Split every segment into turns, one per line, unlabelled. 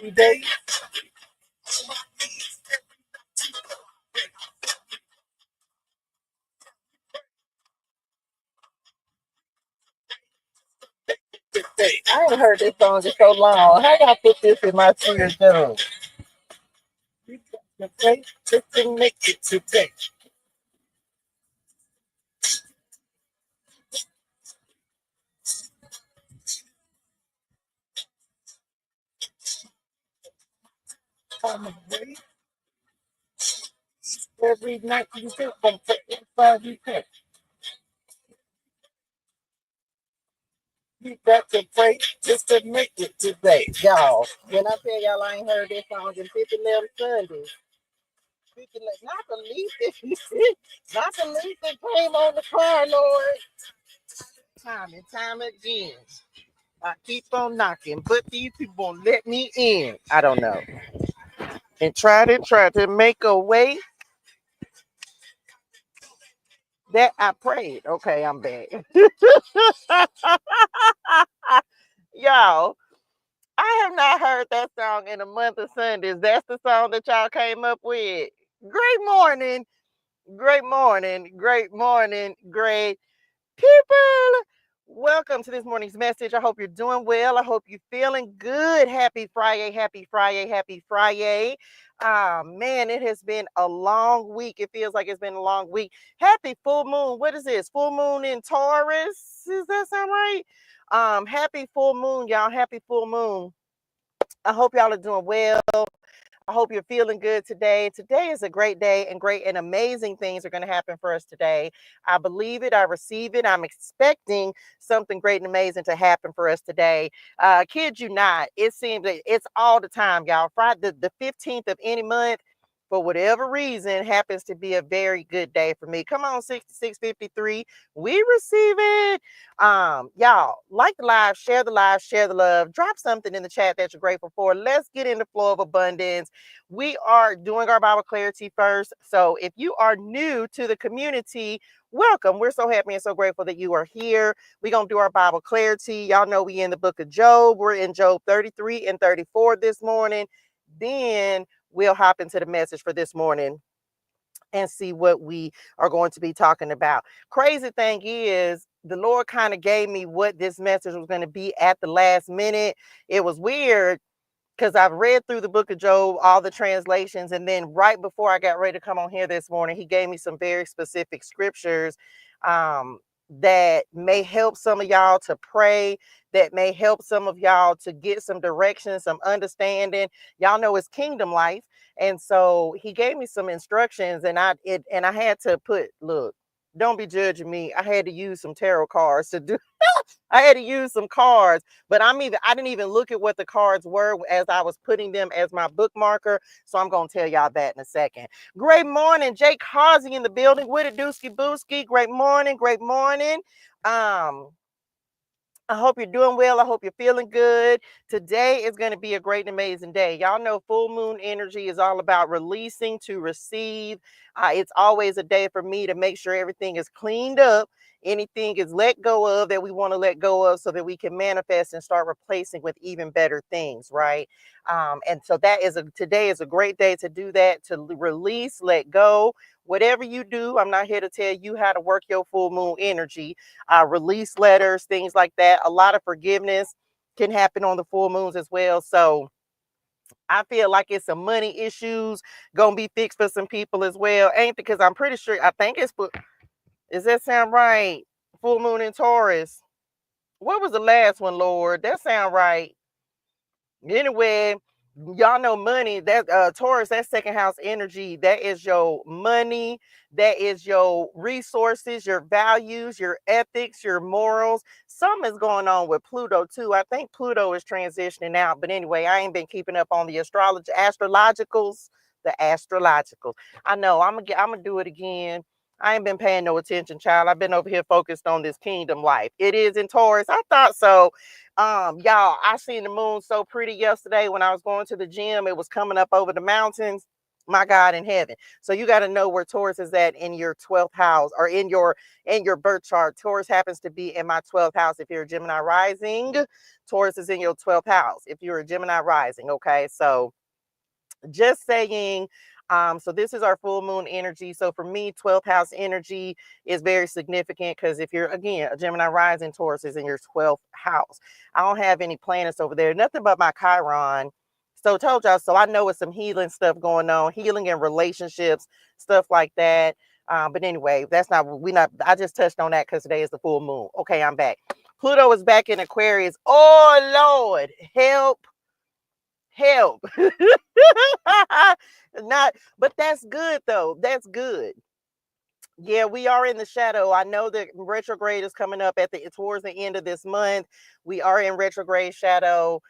today. I ain't heard this song in so long. How y'all put this in my spirit journal? You got to pray just to make it today. Come away every night you do from inside you can. You got to pray just to make it today. Y'all, when I tell y'all I ain't heard this song in 50 Sundays, not the least not the least that came on the car, Lord. Time and time again. I keep on knocking, but these people won't let me in. I don't know. And try to make a way that I prayed. Okay, I'm back. Y'all, I have not heard that song in a month of Sundays. That's the song that y'all came up with. Great morning. Great morning. Great morning. Great people. Welcome to this morning's message. I hope you're doing well. I hope you're feeling good. Happy Friday. Happy Friday. Happy Friday. Man, it has been a long week. It feels like it's been a long week. Happy full moon. What is this? Full moon in Taurus? Does that sound right? Happy full moon, y'all. Happy full moon. I hope y'all are doing well. I hope you're feeling good today. Today is a great day, and great and amazing things are going to happen for us today. I believe it. I receive it. I'm expecting something great and amazing to happen for us today. Kid you not, it seems that it's all the time, y'all. Friday, the 15th of any month, for whatever reason, happens to be a very good day for me. Come on, 6653. We receive it. Y'all, like the live, share the love, drop something in the chat that you're grateful for. Let's get in the flow of abundance. We are doing our Bible clarity first. So if you are new to the community, welcome. We're so happy and so grateful that you are here. We're going to do our Bible clarity. Y'all know we in the book of Job. We're in Job 33 and 34 this morning. Then we'll hop into the message for this morning and see what we are going to be talking about. Crazy thing is, the Lord kind of gave me what this message was going to be at the last minute. It was weird because I've read through the book of Job, all the translations, and then right before I got ready to come on here this morning, he gave me some very specific scriptures that may help some of y'all to pray, that may help some of y'all to get some direction, some understanding. Y'all know it's kingdom life. And so he gave me some instructions, and I had to put, look, don't be judging me. I had to use some tarot cards to do I had to use some cards, but I didn't even look at what the cards were as I was putting them as my bookmarker. So I'm going to tell y'all that in a second. Great morning, Jake Causey in the building with a dooski booski. Great morning. Great morning. I hope you're doing well. I hope you're feeling good. Today is going to be a great and amazing day. Y'all know full moon energy is all about releasing to receive. It's always a day for me to make sure everything is cleaned up. Anything is let go of that we want to let go of so that we can manifest and start replacing with even better things, right? And so today is a great day to do that, to release, let go. Whatever you do, I'm not here to tell you how to work your full moon energy. Release letters, things like that. A lot of forgiveness can happen on the full moons as well. So I feel like it's some money issues gonna be fixed for some people as well. Ain't because I'm pretty sure, I think it's for, does that sound right? Full moon in Taurus. What was the last one, Lord? That sound right. Anyway, y'all know money, that Taurus, that second house energy, that is your money, that is your resources, your values, your ethics, your morals. Something is going on with Pluto too. I think Pluto is transitioning out, but anyway, I ain't been keeping up on the astrologicals. I know I'm gonna do it again. I ain't been paying no attention, child. I've been over here focused on this kingdom life. It is in Taurus. I thought so. Y'all, I seen the moon so pretty yesterday when I was going to the gym. It was coming up over the mountains. my God in heaven. So you got to know where Taurus is at in your 12th house, or in your birth chart. Taurus happens to be in my 12th house. If you're a Gemini rising, Taurus is in your 12th house. If you're a Gemini rising, okay? So just saying. So this is our full moon energy. So for me, 12th house energy is very significant, because if you're, again, a Gemini rising, Taurus is in your 12th house. I don't have any planets over there, nothing but my Chiron. So told y'all, so I know it's some healing stuff going on, healing in relationships, stuff like that. But anyway, that's not, I just touched on that because today is the full moon. Okay, I'm back. Pluto is back in Aquarius. Oh Lord, help. Not, but that's good though. That's good. Yeah, we are in the shadow. I know that retrograde is coming up towards the end of this month. We are in retrograde shadow.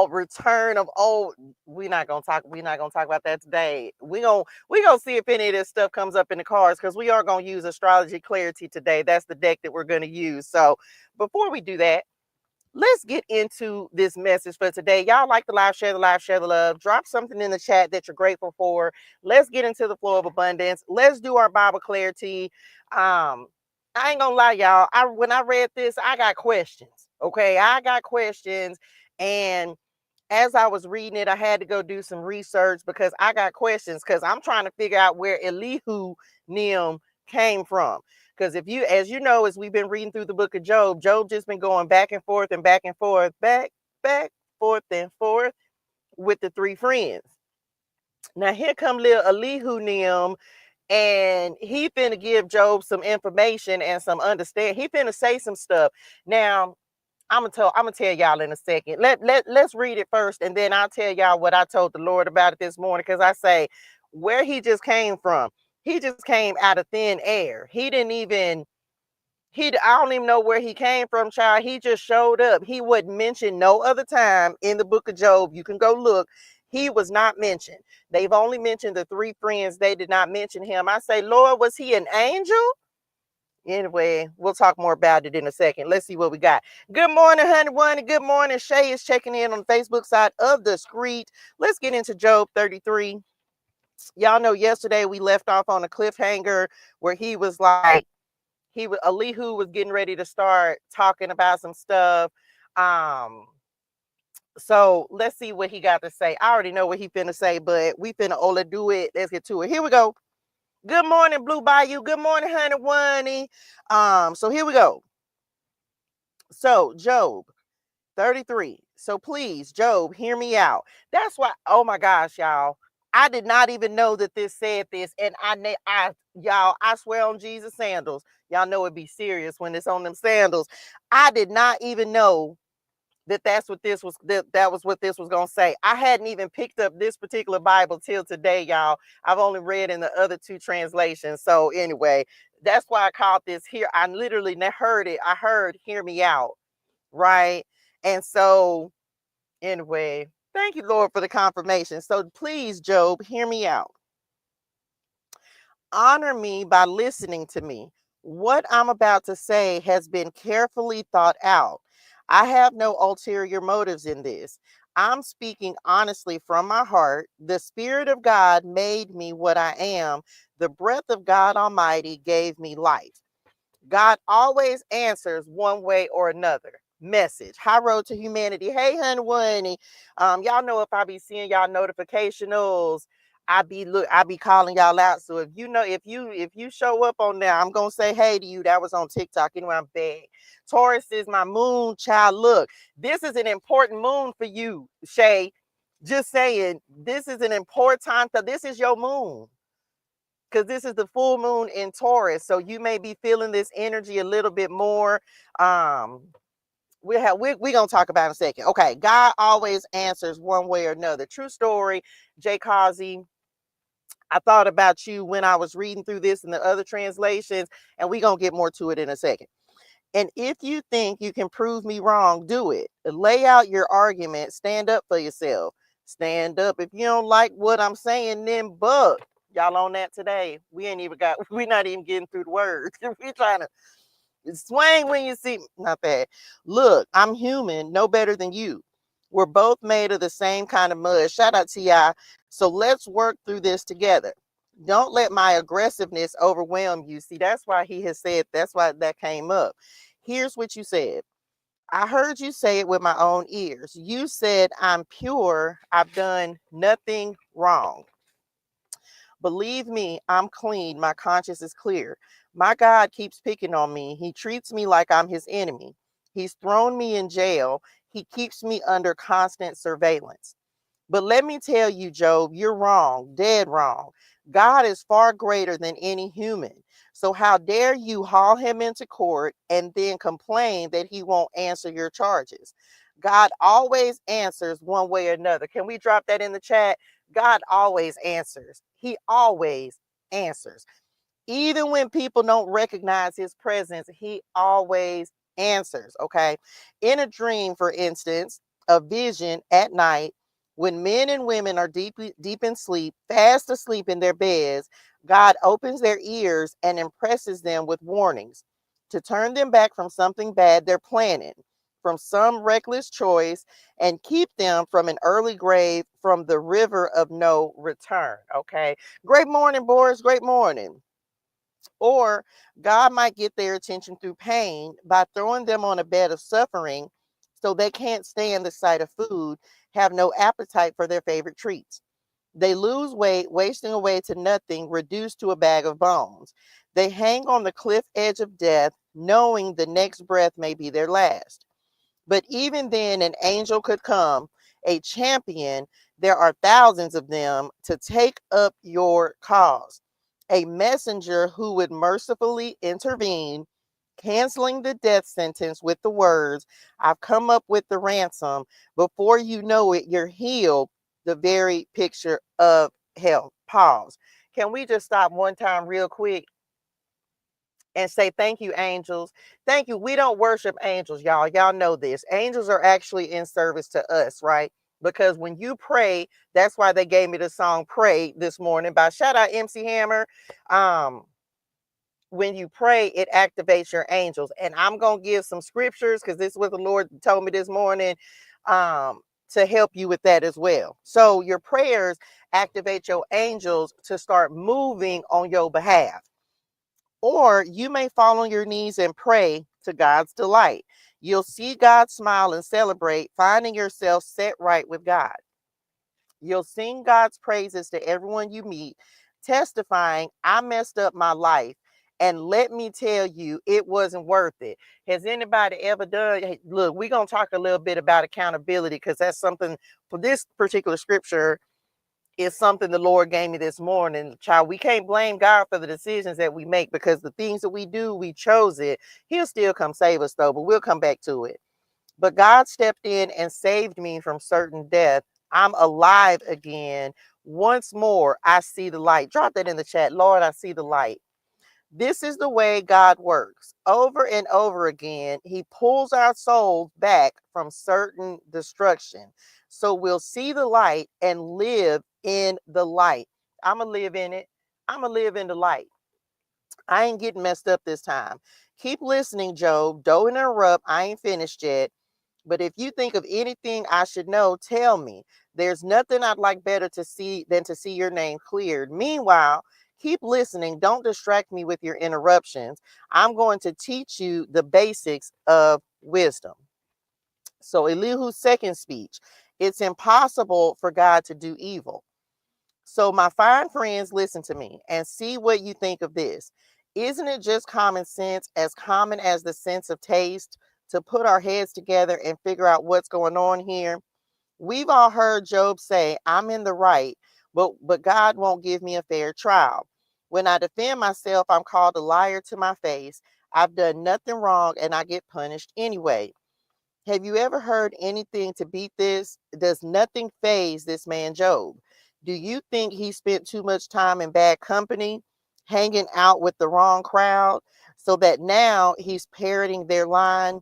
Return of old. We're not gonna talk about that today. We gonna see if any of this stuff comes up in the cards, because we are gonna use Astrology Clarity today. That's the deck that we're gonna use. So before we do that, let's get into this message for today. Y'all like the live, share the love. Drop something in the chat that you're grateful for. Let's get into the flow of abundance. Let's do our Bible clarity. I ain't gonna lie, y'all. When I read this, I got questions. Okay, I got questions, and as I was reading it, I had to go do some research because I got questions, because I'm trying to figure out where Elihu Nim came from. Because as you know, as we've been reading through the book of Job, Job just been going back and forth and back and forth, forth and forth with the three friends. Now here come little Elihu Nim, and he finna give Job some information and some understanding. He finna say some stuff. Now, I'm gonna tell y'all in a second. Let's read it first, and then I'll tell y'all what I told the Lord about it this morning. Because I say, where he just came from, he just came out of thin air. I don't even know where he came from, child. He just showed up. He wasn't mentioned no other time in the book of Job. You can go look. He was not mentioned. They've only mentioned the three friends. They did not mention him. I say, Lord, was he an angel? Anyway, we'll talk more about it in a second. Let's see what we got. Good morning, honey one, and good morning. Shay is checking in on the Facebook side of the screen. Let's get into Job 33. Y'all know yesterday we left off on a cliffhanger where he was like, Elihu was getting ready to start talking about some stuff. So let's see what he got to say. I already know what he finna say, but we finna Ola do it. Let's get to it. Here we go. Good morning, Blue Bayou. Good morning, honey one. So here we go. So Job 33. So please, Job, hear me out. That's why, oh my gosh, y'all. I did not even know that this said this. And y'all, I swear on Jesus sandals. Y'all know it'd be serious when it's on them sandals. I did not even know that was what this was gonna say. I hadn't even picked up this particular Bible till today, y'all. I've only read in the other two translations. So anyway, that's why I called this here. I literally heard it. I heard "hear me out," right? And so anyway, thank you, Lord, for the confirmation. So please, Job, hear me out. Honor me by listening to me. What I'm about to say has been carefully thought out. I have no ulterior motives in this. I'm speaking honestly from my heart. The Spirit of God made me what I am. The breath of God Almighty gave me life. God always answers one way or another. Message. High road to humanity. Hey, honey, one. Y'all know if I be seeing y'all notificationals, I be calling y'all out. So if you show up on there, I'm gonna say hey to you. That was on TikTok. Anyway, I'm big. Taurus is my moon child. Look, this is an important moon for you, Shay. Just saying, this is an important time. So this is your moon, because this is the full moon in Taurus. So you may be feeling this energy a little bit more. We're gonna talk about it in a second. Okay, God always answers one way or another. True story, Jay Causey. I thought about you when I was reading through this and the other translations, and we're gonna get more to it in a second. And if you think you can prove me wrong, do it. Lay out your argument. Stand up for yourself. Stand up. If you don't like what I'm saying, then buck. Y'all on that today? We're not even getting through the words. We're trying to swing when you see, not bad. Look, I'm human, no better than you. We're both made of the same kind of mud. Shout out to y'all. So let's work through this together. Don't let my aggressiveness overwhelm you. See, that's why he has said, that's why that came up. Here's what you said. I heard you say it with my own ears. You said, I'm pure. I've done nothing wrong. Believe me, I'm clean. My conscience is clear. My God keeps picking on me. He treats me like I'm his enemy. He's thrown me in jail. He keeps me under constant surveillance. But let me tell you, Job, you're wrong, dead wrong. God is far greater than any human. So how dare you haul him into court and then complain that he won't answer your charges? God always answers one way or another. Can we drop that in the chat? God always answers. He always answers. Even when people don't recognize his presence, he always answers. Okay. In a dream, for instance, a vision at night, when men and women are deep in sleep, fast asleep in their beds, God opens their ears and impresses them with warnings to turn them back from something bad they're planning, from some reckless choice, and keep them from an early grave, from the river of no return. Okay. Great morning, Boris. Great morning. Or God might get their attention through pain by throwing them on a bed of suffering so they can't stand the sight of food, have no appetite for their favorite treats. They lose weight, wasting away to nothing, reduced to a bag of bones. They hang on the cliff edge of death, knowing the next breath may be their last. But even then, an angel could come, a champion. There are thousands of them to take up your cause. A messenger who would mercifully intervene, canceling the death sentence with the words, I've come up with the ransom. Before you know it, you're healed. The very picture of health. Pause. Can we just stop one time real quick and say thank you, angels? Thank you. We don't worship angels, y'all. Y'all know this. Angels are actually in service to us, right? Because when you pray, that's why they gave me the song Pray this morning by shout out MC Hammer. When you pray, it activates your angels. And I'm going to give some scriptures because this is what the Lord told me this morning, to help you with that as well. So your prayers activate your angels to start moving on your behalf. Or you may fall on your knees and pray to God's delight. You'll see God smile and celebrate, finding yourself set right with God. You'll sing God's praises to everyone you meet, testifying, I messed up my life. And let me tell you, it wasn't worth it. Has anybody ever done? Hey, look, we're going to talk a little bit about accountability because that's something for this particular scripture is something the Lord gave me this morning. Child, we can't blame God for the decisions that we make because the things that we do, we chose it. He'll still come save us though, but we'll come back to it. But God stepped in and saved me from certain death. I'm alive again. Once more, I see the light. Drop that in the chat. Lord, I see the light. This is the way God works. Over and over again, he pulls our souls back from certain destruction. So we'll see the light and live in the light. I'm going to live in it. I'm going to live in the light. I ain't getting messed up this time. Keep listening, Job. Don't interrupt. I ain't finished yet. But if you think of anything I should know, tell me. There's nothing I'd like better to see than to see your name cleared. Meanwhile, keep listening. Don't distract me with your interruptions. I'm going to teach you the basics of wisdom. So Elihu's second speech. It's impossible for God to do evil. So my fine friends, listen to me and see what you think of this. Isn't it just common sense, as common as the sense of taste, to put our heads together and figure out what's going on here? We've all heard Job say, I'm in the right, but God won't give me a fair trial. When I defend myself, I'm called a liar to my face. I've done nothing wrong and I get punished anyway. Have you ever heard anything to beat this? Does nothing faze this man Job? Do you think he spent too much time in bad company, hanging out with the wrong crowd, so that now he's parroting their line?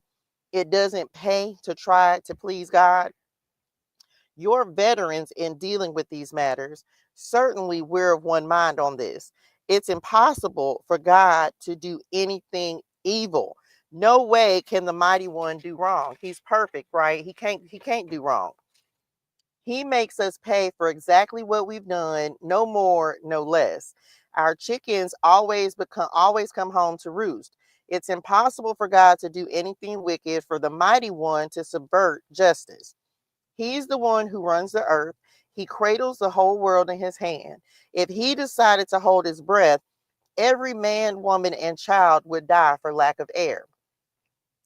It doesn't pay to try to please God. You're veterans in dealing with these matters. Certainly, we're of one mind on this. It's impossible for God to do anything evil. No way can the mighty one do wrong. He's perfect, right? He can't do wrong. He makes us pay for exactly what we've done, no more, no less. Our chickens always come home to roost. It's impossible for God to do anything wicked, for the mighty one to subvert justice. He's the one who runs the earth. He cradles the whole world in his hand. If he decided to hold his breath, every man, woman, and child would die for lack of air.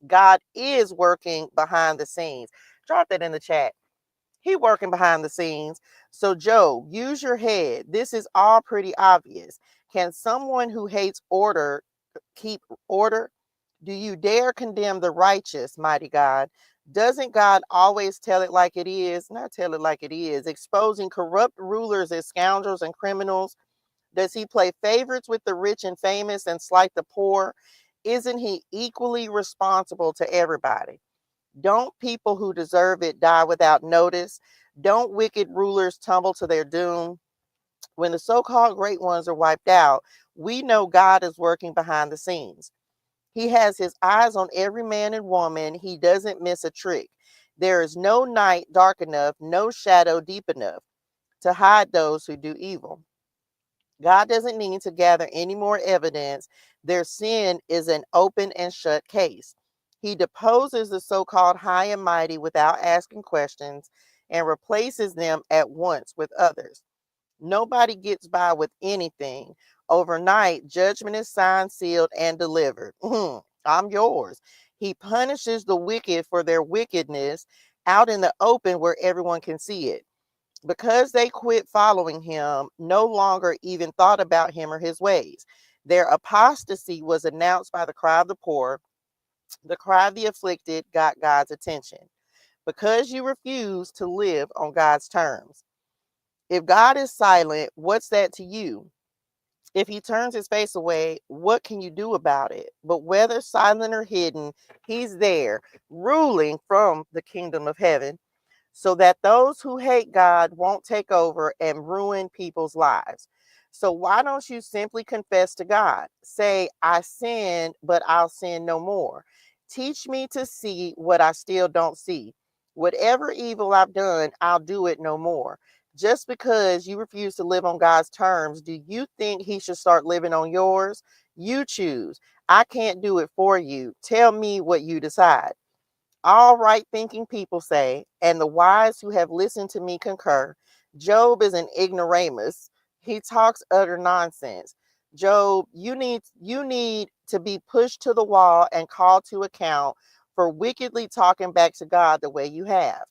God is working behind the scenes. Drop that in the chat. He working behind the scenes. So Job, use your head. This is all pretty obvious. Can someone who hates order keep order? Do you dare condemn the righteous, mighty God? Doesn't God always tell it like it is? Not tell it like it is. Exposing corrupt rulers as scoundrels and criminals. Does he play favorites with the rich and famous and slight the poor? Isn't he equally responsible to everybody? Don't people who deserve it die without notice? Don't wicked rulers tumble to their doom? When the so-called great ones are wiped out, we know God is working behind the scenes. He has his eyes on every man and woman. He doesn't miss a trick. There is no night dark enough, no shadow deep enough to hide those who do evil. God doesn't need to gather any more evidence. Their sin is an open and shut case. He deposes the so-called high and mighty without asking questions and replaces them at once with others. Nobody gets by with anything. Overnight, judgment is signed, sealed, and delivered. I'm yours. He punishes the wicked for their wickedness out in the open where everyone can see it. Because they quit following him, no longer even thought about him or his ways. Their apostasy was announced by the cry of the poor. The cry of the afflicted got God's attention. Because you refuse to live on God's terms. If God is silent, what's that to you? If he turns his face away, what can you do about it? But whether silent or hidden, he's there, ruling from the kingdom of heaven, so that those who hate God won't take over and ruin people's lives. So why don't you simply confess to God? Say, I sinned, but I'll sin no more. Teach me to see what I still don't see. Whatever evil I've done, I'll do it no more. Just because you refuse to live on God's terms, do you think he should start living on yours? You choose. I can't do it for you. Tell me what you decide. All right thinking people say, and the wise who have listened to me concur, Job is an ignoramus. He talks utter nonsense. Job, you need to be pushed to the wall and called to account for wickedly talking back to God the way you have.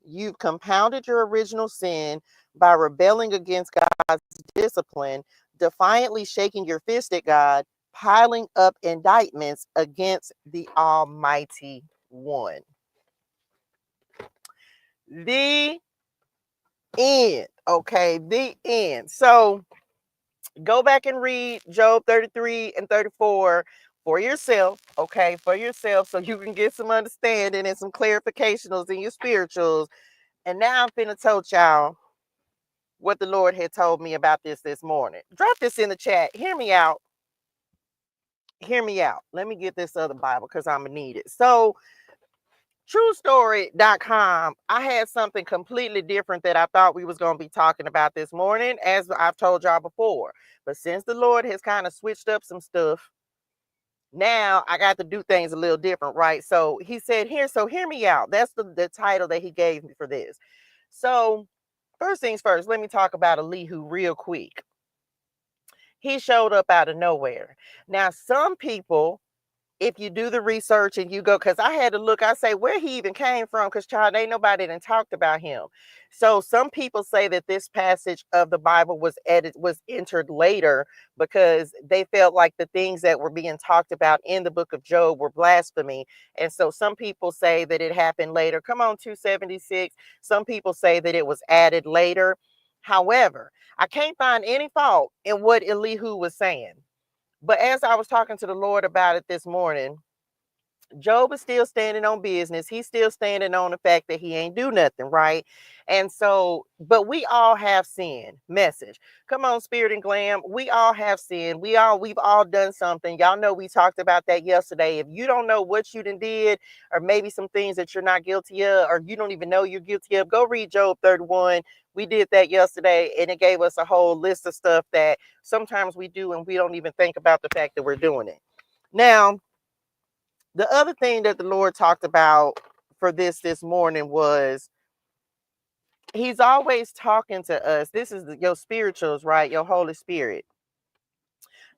You've compounded your original sin by rebelling against God's discipline, defiantly shaking your fist at God, piling up indictments against the Almighty One. The end. Okay, the end. So go back and read Job 33 and 34 for yourself, okay, for yourself, so you can get some understanding and some clarifications in your spirituals. And now I'm finna tell y'all what the Lord had told me about this morning. Drop this in the chat. Hear me out. Hear me out. Let me get this other Bible because I'm going to need it. So, TrueStory.com, I had something completely different that I thought we was going to be talking about this morning, as I've told y'all before. But since the Lord has kind of switched up some stuff, now I got to do things a little different, right? So he said, hear me out. That's the title that he gave me for this. So first things first, let me talk about Elihu real quick. He showed up out of nowhere. Now, some people, if you do the research and you go, because I had to look, I say where he even came from, because child, ain't nobody done talked about him. So some people say that this passage of the Bible was entered later because they felt like the things that were being talked about in the book of Job were blasphemy. And so some people say that it happened later. Come on, 276. Some people say that it was added later. However, I can't find any fault in what Elihu was saying. But as I was talking to the Lord about it this morning, Job is still standing on business. He's still standing on the fact that he ain't do nothing, right? And so, but we all have sin. Message. Come on, Spirit and Glam. We all have sin. We've all done something. Y'all know we talked about that yesterday. If you don't know what you done did, or maybe some things that you're not guilty of, or you don't even know you're guilty of, go read Job 31. We did that yesterday, and it gave us a whole list of stuff that sometimes we do, and we don't even think about the fact that we're doing it. Now, the other thing that the Lord talked about for this morning was he's always talking to us. This is your spirituals, right? Your Holy Spirit.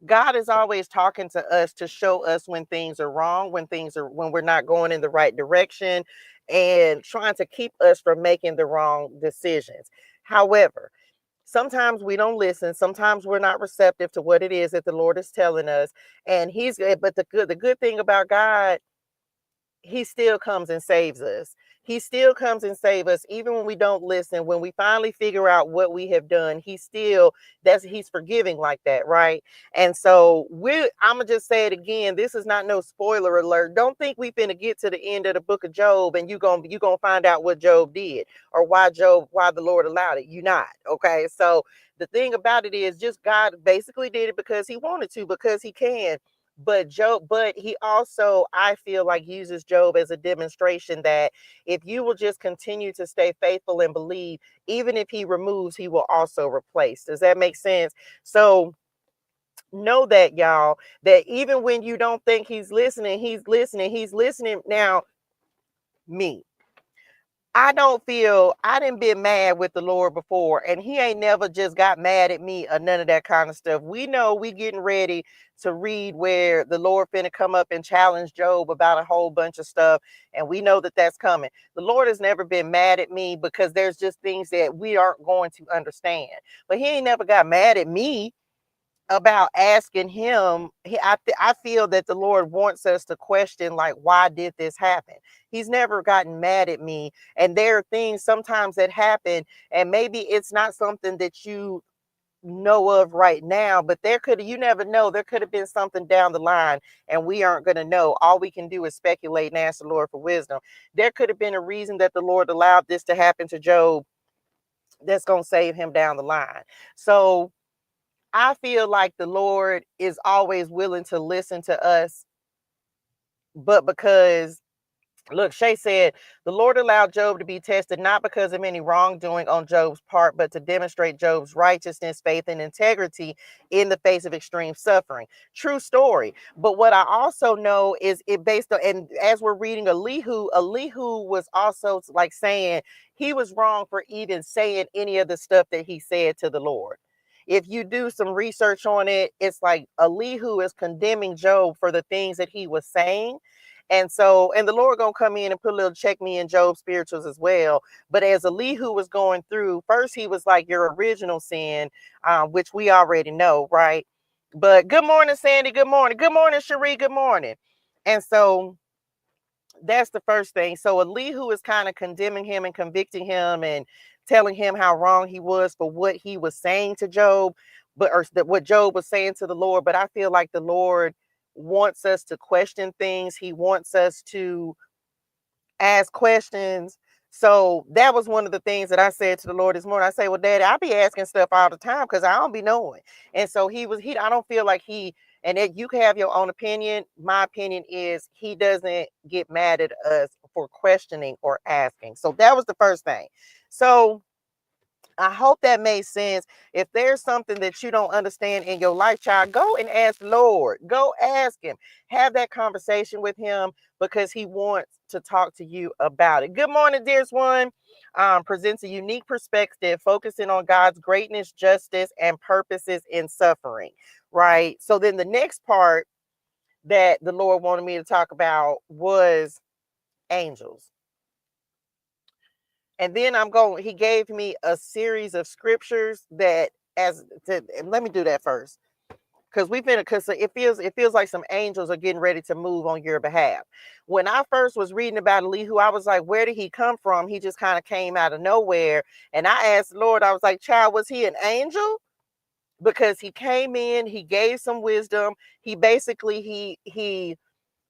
God is always talking to us to show us when things are wrong, when we're not going in the right direction, and trying to keep us from making the wrong decisions. However, sometimes we don't listen. Sometimes we're not receptive to what it is that the Lord is telling us. And but the good thing about God, he still comes and saves us. He still comes and saves us, even when we don't listen. When we finally figure out what we have done, he's forgiving like that, right? And so I'm gonna just say it again. This is not no spoiler alert. Don't think we finna get to the end of the book of Job and you gonna find out what Job did or why the Lord allowed it. You're not, okay? So the thing about it is just God basically did it because he wanted to, because he can. But he also, I feel like, uses Job as a demonstration that if you will just continue to stay faithful and believe, even if he removes, he will also replace. Does that make sense? So know that, y'all, that even when you don't think he's listening, he's listening. He's listening. Now, me, I didn't been mad with the Lord before, and he ain't never just got mad at me or none of that kind of stuff. We know we getting ready to read where the Lord finna come up and challenge Job about a whole bunch of stuff, and we know that that's coming. The Lord has never been mad at me because there's just things that we aren't going to understand. But he ain't never got mad at me about asking him. I feel that the Lord wants us to question, like, why did this happen? He's never gotten mad at me. And there are things sometimes that happen, and maybe it's not something that you know of right now, but you never know, there could have been something down the line, and we aren't going to know. All we can do is speculate and ask the Lord for wisdom. There could have been a reason that the Lord allowed this to happen to Job that's going to save him down the line. So I feel like the Lord is always willing to listen to us, but because, look, Shay said, the Lord allowed Job to be tested not because of any wrongdoing on Job's part, but to demonstrate Job's righteousness, faith, and integrity in the face of extreme suffering. True story. But what I also know is it based on, and as we're reading Elihu was also like saying he was wrong for even saying any of the stuff that he said to the Lord. If you do some research on it, it's like Elihu is condemning Job for the things that he was saying. And so, and the Lord gonna come in and put a little check me in Job spirituals as well. But as Elihu was going through, first he was like your original sin, which we already know, right? But good morning, Sandy. Good morning. Good morning, Cherie. Good morning. And so that's the first thing. So Elihu is kind of condemning him and convicting him and telling him how wrong he was for what he was saying to Job, what Job was saying to the Lord. But I feel like the Lord wants us to question things. He wants us to ask questions. So that was one of the things that I said to the Lord this morning. I say, well, Daddy, I be asking stuff all the time because I don't be knowing. And so I don't feel like and that you can have your own opinion. My opinion is he doesn't get mad at us for questioning or asking. So that was the first thing. So I hope that made sense. If there's something that you don't understand in your life, child, go and ask the Lord. Go ask him. Have that conversation with him because he wants to talk to you about it. Good morning, dearest one. Presents a unique perspective, focusing on God's greatness, justice, and purposes in suffering. Right. So then the next part that the Lord wanted me to talk about was angels. And then he gave me a series of scriptures and let me do that first. Because it feels like some angels are getting ready to move on your behalf. When I first was reading about Elihu, I was like, where did he come from? He just kind of came out of nowhere. And I asked the Lord, I was like, child, was he an angel? Because he came in, he gave some wisdom. He basically, he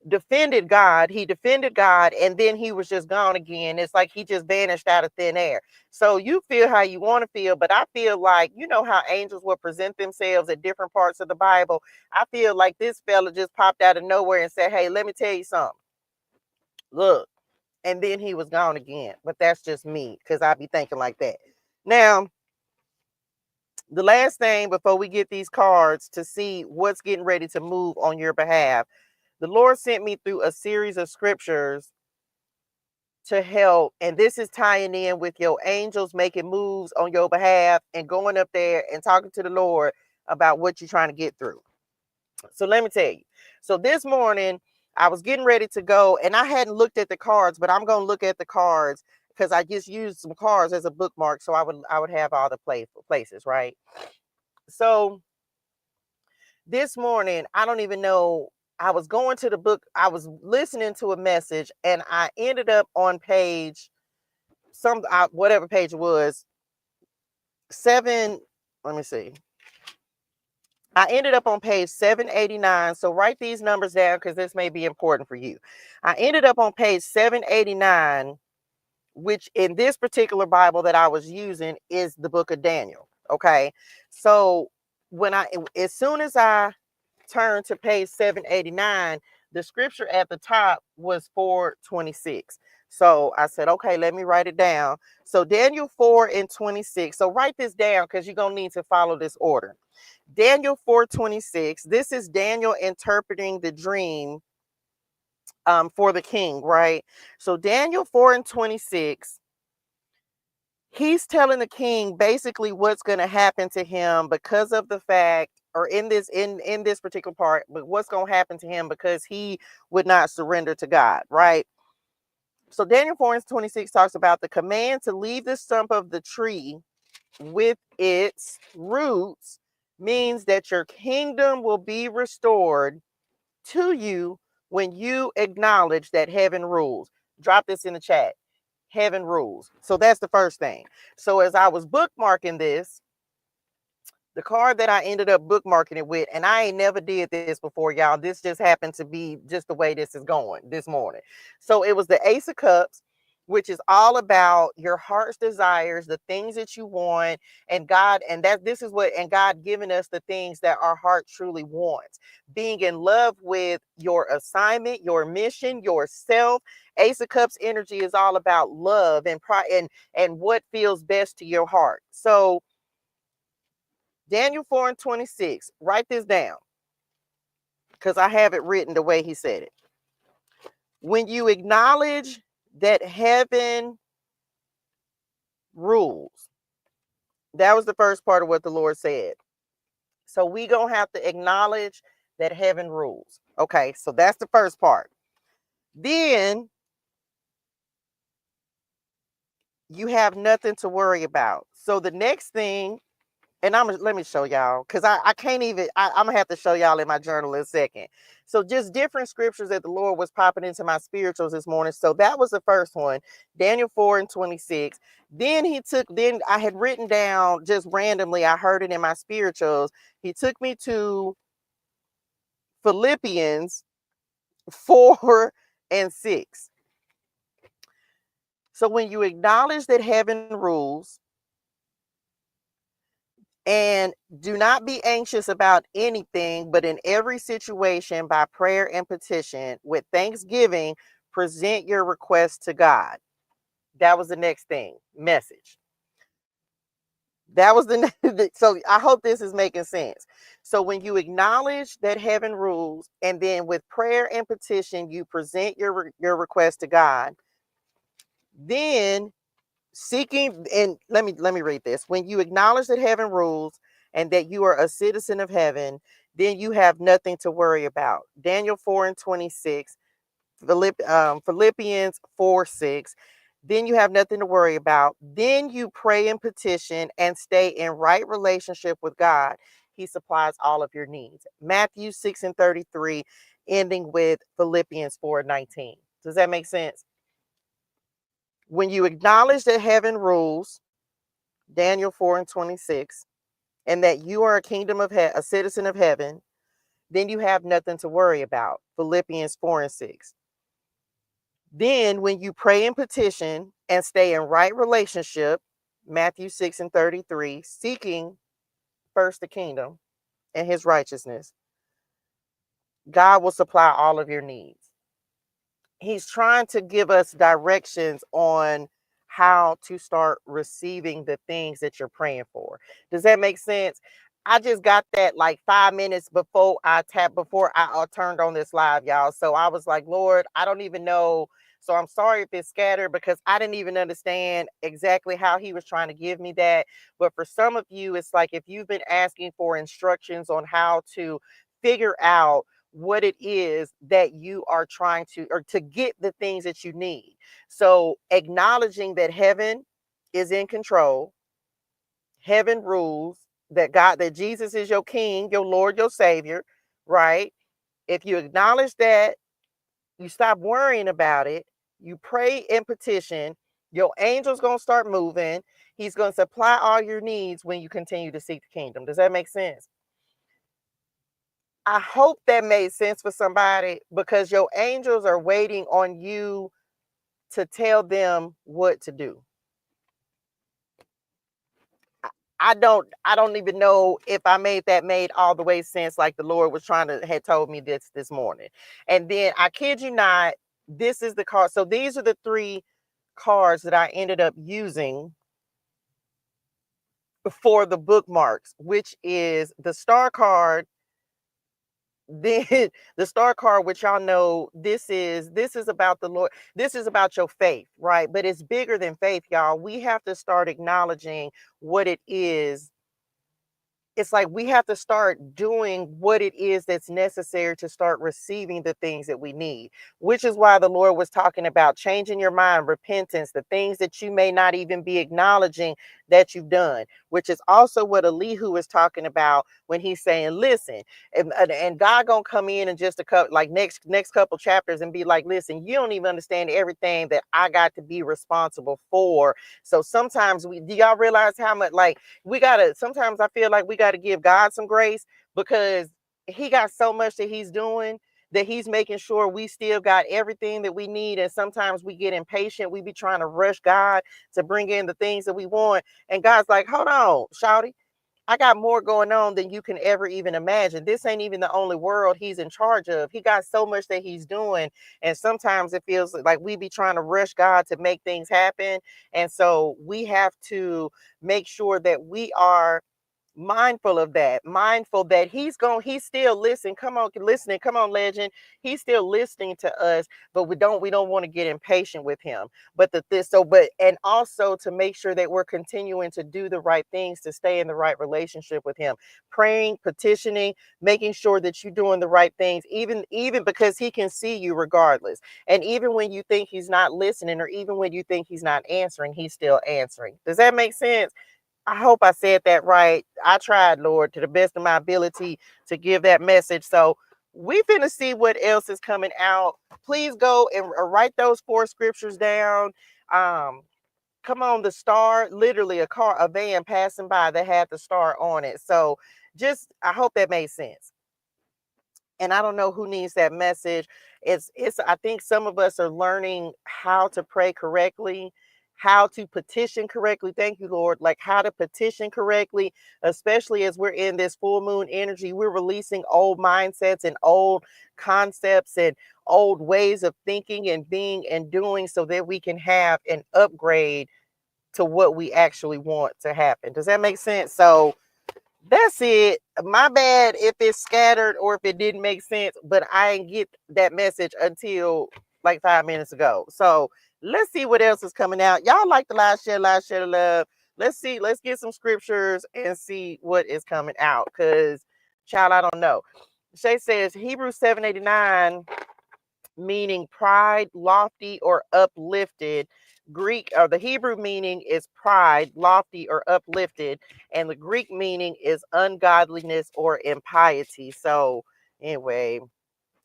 defended God. He defended God, and then he was just gone again. It's like he just vanished out of thin air. So you feel how you want to feel, but I feel like, you know how angels will present themselves at different parts of the Bible. I feel like this fella just popped out of nowhere and said, hey, let me tell you something. Look. And then he was gone again. But that's just me, because I be thinking like that. Now, the last thing before we get these cards to see what's getting ready to move on your behalf, the Lord sent me through a series of scriptures to help. And this is tying in with your angels making moves on your behalf and going up there and talking to the Lord about what you're trying to get through. So let me tell you. So this morning, I was getting ready to go, and I hadn't looked at the cards, but I'm going to look at the cards because I just used some cards as a bookmark, so I would have all the places, right? So this morning, I don't even know. I was going to the book. I was listening to a message, and I ended up on page whatever page it was, 7. Let me see. I ended up on page 789. So write these numbers down because this may be important for you. I ended up on page 789, which in this particular Bible that I was using is the book of Daniel. Okay. So as soon as I turned to page 789, the scripture at the top was 4:26. So I said, okay, let me write it down. So Daniel 4:26. So write this down because you're going to need to follow this order. Daniel 4:26. This is Daniel interpreting the dream for the king, right? So Daniel 4:26, he's telling the king basically what's going to happen to him because of the fact, or in this particular part, but what's going to happen to him because he would not surrender to God, right? So Daniel 4:26 talks about the command to leave the stump of the tree with its roots means that your kingdom will be restored to you when you acknowledge that heaven rules. Drop this in the chat. Heaven rules. So that's the first thing. So as I was bookmarking this, the card that I ended up bookmarking it with, and I ain't never did this before, y'all. This just happened to be just the way this is going this morning. So it was the Ace of Cups, which is all about your heart's desires, the things that you want, and God, and that this is what, and God giving us the things that our heart truly wants. Being in love with your assignment, your mission, yourself. Ace of Cups energy is all about love and pride and what feels best to your heart. So Daniel 4:26. Write this down because I have it written the way he said it. When you acknowledge that heaven rules, that was the first part of what the Lord said. So we gonna have to acknowledge that heaven rules. Okay, so that's the first part. Then you have nothing to worry about. So the next thing, and let me show y'all because I can't even, I'm gonna have to show y'all in my journal in a second. So just different scriptures that the Lord was popping into my spirituals this morning. So that was the first one, Daniel 4:26. Then I had written down just randomly, I heard it in my spirituals. He took me to Philippians 4:6. So when you acknowledge that heaven rules, and do not be anxious about anything, but in every situation, by prayer and petition, with thanksgiving, present your request to God. That was the next thing, message. That was so I hope this is making sense. So when you acknowledge that heaven rules, and then with prayer and petition, you present your request to God, then seeking, and let me read this. When you acknowledge that heaven rules and that you are a citizen of heaven, then you have nothing to worry about. Daniel 4:26, Philippians 4:6. Then you have nothing to worry about. Then you pray and petition and stay in right relationship with God. He supplies all of your needs. Matthew 6:33, ending with Philippians 4:19. Does that make sense? When you acknowledge that heaven rules, Daniel 4:26, and that you are a citizen of heaven, then you have nothing to worry about. Philippians 4 and 6. Then when you pray and petition and stay in right relationship, Matthew 6 and 33, seeking first the kingdom and his righteousness, God will supply all of your needs. He's trying to give us directions on how to start receiving the things that you're praying for. Does that make sense? I just got that like 5 minutes before I turned on this live, y'all. So I was like, Lord, I don't even know. So I'm sorry if it's scattered because I didn't even understand exactly how he was trying to give me that. But for some of you, it's like if you've been asking for instructions on how to figure out what it is that you are trying to, or to get the things that you need. So acknowledging that heaven is in control, heaven rules, that Jesus is your king, your Lord, your savior, right? If you acknowledge that, you stop worrying about it, you pray and petition, your angel's going to start moving. He's going to supply all your needs when you continue to seek the kingdom. Does that make sense? I hope that made sense for somebody, because your angels are waiting on you to tell them what to do. I don't even know if I made all the way sense, like the Lord was had told me this morning. And then I kid you not, this is the card. So these are the 3 cards that I ended up using for the bookmarks, which is the star card. Then the star card, which y'all know, this is about the Lord. This is about your faith, right? But it's bigger than faith, y'all. We have to start acknowledging what it is. It's like we have to start doing what it is that's necessary to start receiving the things that we need, which is why the Lord was talking about changing your mind, repentance, the things that you may not even be acknowledging that you've done, which is also what Elihu is talking about when he's saying, listen, and God gonna come in just a couple, like next couple chapters, and be like, listen, you don't even understand everything that I got to be responsible for. So sometimes do y'all realize how much, like, sometimes I feel like we gotta give God some grace, because he got so much that he's doing, that he's making sure we still got everything that we need. And sometimes we get impatient. We be trying to rush God to bring in the things that we want. And God's like, hold on, shawty, I got more going on than you can ever even imagine. This ain't even the only world he's in charge of. He got so much that he's doing. And sometimes it feels like we be trying to rush God to make things happen. And so we have to make sure that we are mindful of that, mindful that he's still listening. Come on, legend. He's still listening to us, but we don't want to get impatient with him. And also to make sure that we're continuing to do the right things to stay in the right relationship with him, praying, petitioning, making sure that you're doing the right things, even because he can see you regardless. And even when you think he's not listening, or even when you think he's not answering, he's still answering. Does that make sense? I hope I said that right. I tried, Lord, to the best of my ability to give that message. So we finna see what else is coming out. Please go and write those 4 scriptures down. Come on, the star, literally a van passing by that had the star on it. So I hope that made sense. And I don't know who needs that message. I think some of us are learning how to pray correctly, how to petition correctly. Thank you, Lord. Like how to petition correctly, especially as we're in this full moon energy. We're releasing old mindsets and old concepts and old ways of thinking and being and doing, so that we can have an upgrade to what we actually want to happen. Does that make sense? So that's it. My bad if it's scattered or if it didn't make sense, but I didn't get that message until like 5 minutes ago. So let's see what else is coming out. Y'all like the live share the love. Let's see. Let's get some scriptures and see what is coming out. Because, child, I don't know. Shay says Hebrews 7:89, meaning pride, lofty, or uplifted. Greek, or the Hebrew meaning is pride, lofty, or uplifted, and the Greek meaning is ungodliness or impiety. So anyway,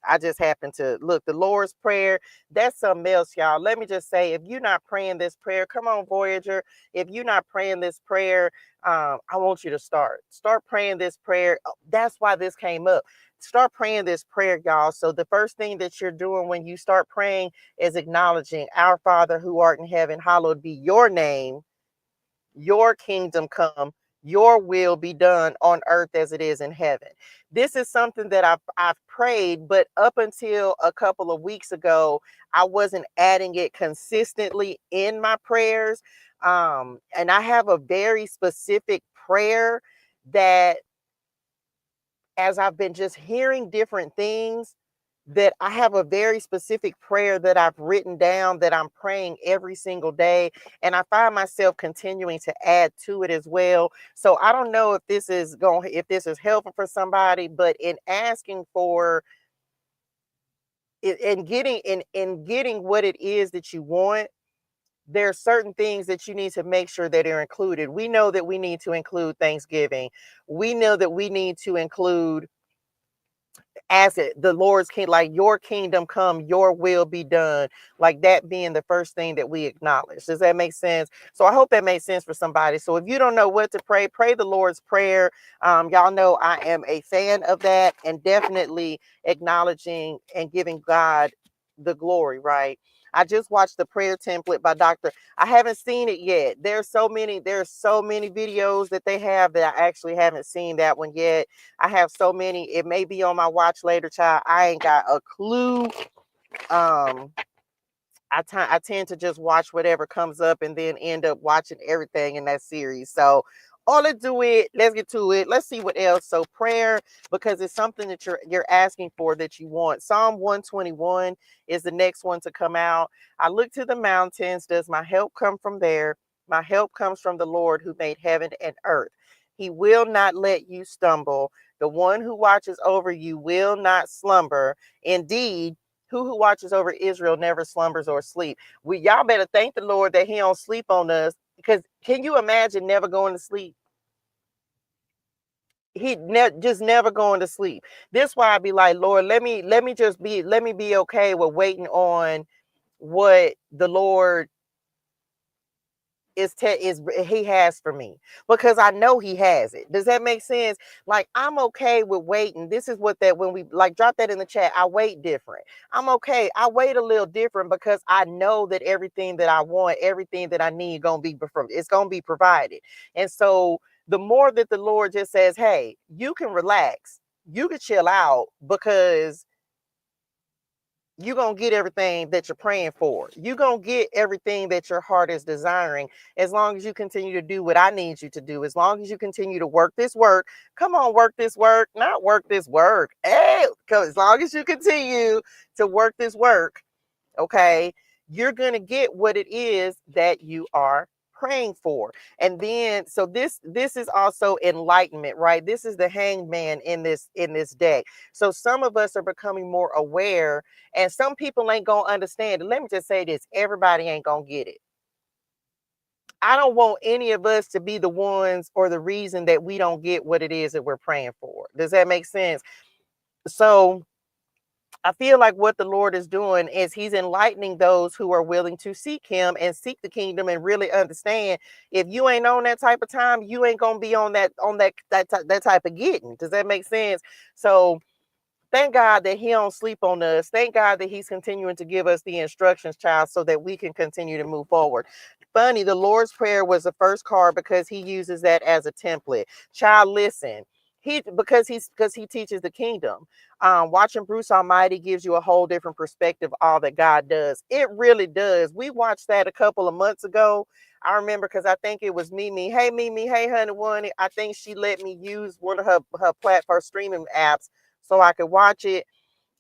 I just happened to look. The Lord's Prayer, that's something else, y'all. Let me just say, if you're not praying this prayer, come on, Voyager. If you're not praying this prayer, I want you to start praying this prayer. That's why this came up. Start praying this prayer, y'all. So the first thing that you're doing when you start praying is acknowledging, our Father who art in heaven, hallowed be your name. Your kingdom come, your will be done on earth as it is in heaven. This is something that I've prayed, but up until a couple of weeks ago, I wasn't adding it consistently in my prayers. And I have a very specific prayer that, as I've been just hearing different things, that I have a very specific prayer that I've written down that I'm praying every single day. And I find myself continuing to add to it as well. So I don't know if this is helpful for somebody, but in asking for it and getting what it is that you want, there are certain things that you need to make sure that are included. We know that we need to include Thanksgiving. We know that we need to include, as it the Lord's king, like your kingdom come, your will be done, like that being the first thing that we acknowledge. Does that make sense? So I hope that makes sense for somebody. So if you don't know what to pray, pray the Lord's Prayer. Y'all know I am a fan of that, and definitely acknowledging and giving God the glory, right? I just watched the prayer template by Dr. I haven't seen it yet. There's so many videos that they have that I actually haven't seen that one yet. I have so many. It may be on my watch later, child. I ain't got a clue. I tend to just watch whatever comes up and then end up watching everything in that series. So let's do it. Let's get to it. Let's see what else. So prayer, because it's something that you're asking for, that you want. Psalm 121 is the next one to come out. I look to the mountains. Does my help come from there? My help comes from the Lord who made heaven and earth. He will not let you stumble. The one who watches over you will not slumber. Indeed, who watches over Israel never slumbers or sleep. Y'all better thank the Lord that he don't sleep on us, because can you imagine never going to sleep? Just never going to sleep. This why I be like, Lord, let me be okay with waiting on what the Lord is he has for me, because I know he has it. Does that make sense? Like, I'm okay with waiting. This is what that, when we like, drop that in the chat, I wait different. I'm okay. I wait a little different because I know that everything that I want, everything that I need it's gonna be provided. And so the more that the Lord just says, hey, you can relax, you can chill out, because you're going to get everything that you're praying for. You're going to get everything that your heart is desiring, as long as you continue to do what I need you to do, as long as you continue to work this work. Come on, work this work, not work this work. Hey, as long as you continue to work this work, okay, you're going to get what it is that you are praying for. And then, so this is also enlightenment, right? This is the hangman in this deck. So some of us are becoming more aware, and some people ain't gonna understand it. Let me just say this: everybody ain't gonna get it. I don't want any of us to be the ones or the reason that we don't get what it is that we're praying for. Does that make sense? So I feel like what the Lord is doing is he's enlightening those who are willing to seek him and seek the kingdom, and really understand, if you ain't on that type of time, you ain't going to be on that type of getting. Does that make sense? So thank God that he don't sleep on us. Thank God that he's continuing to give us the instructions, child, so that we can continue to move forward. Funny, the Lord's Prayer was the first card because he uses that as a template. Child, listen. Because he teaches the kingdom. Watching Bruce Almighty gives you a whole different perspective of all that God does. It really does. We watched that a couple of months ago. I remember, because I think it was Mimi. Hey, Mimi. Hey, honey, one. I think she let me use one of her platform streaming apps so I could watch it.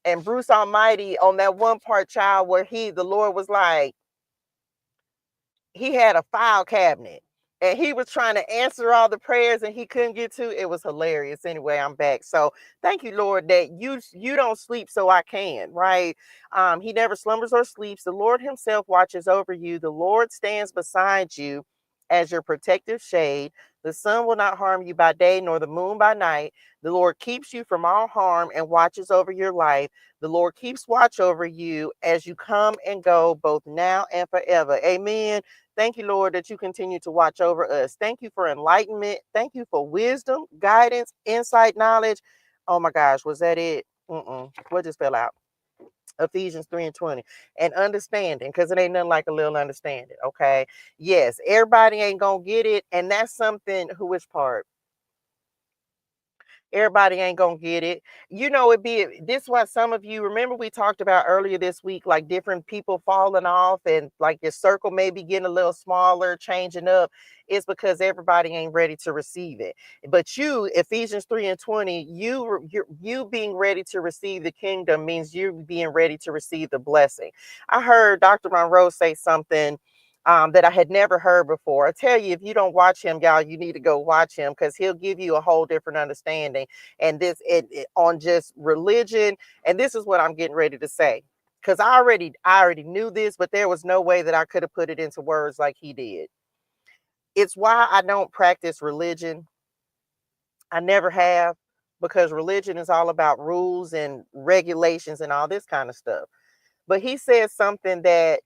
And Bruce Almighty, on that one part, child, where the Lord was like, he had a file cabinet and he was trying to answer all the prayers and he couldn't get to. It was hilarious. Anyway, I'm back. So thank you, Lord, that you don't sleep so I can, right? He never slumbers or sleeps. The Lord himself watches over you. The Lord stands beside you as your protective shade. The sun will not harm you by day, nor the moon by night. The Lord keeps you from all harm and watches over your life. The Lord keeps watch over you as you come and go, both now and forever. Amen. Thank you, Lord, that you continue to watch over us. Thank you for enlightenment. Thank you for wisdom, guidance, insight, knowledge. Oh my gosh, was that it? What just fell out? Ephesians 3 and 20. And understanding, because it ain't nothing like a little understanding. Okay. Yes, everybody ain't gonna get it. And that's something, who which part? Everybody ain't gonna get it. You know, this why some of you remember we talked about earlier this week, like different people falling off and like your circle may be getting a little smaller, changing up. It's because everybody ain't ready to receive it. But you, Ephesians 3 and 20, you being ready to receive the kingdom means you being ready to receive the blessing. I heard Dr. Monroe say something that I had never heard before. I tell you, if you don't watch him, y'all, you need to go watch him because he'll give you a whole different understanding. And this on just religion. And this is what I'm getting ready to say. Because I already knew this, but there was no way that I could have put it into words like he did. It's why I don't practice religion. I never have, because religion is all about rules and regulations and all this kind of stuff. But he said something that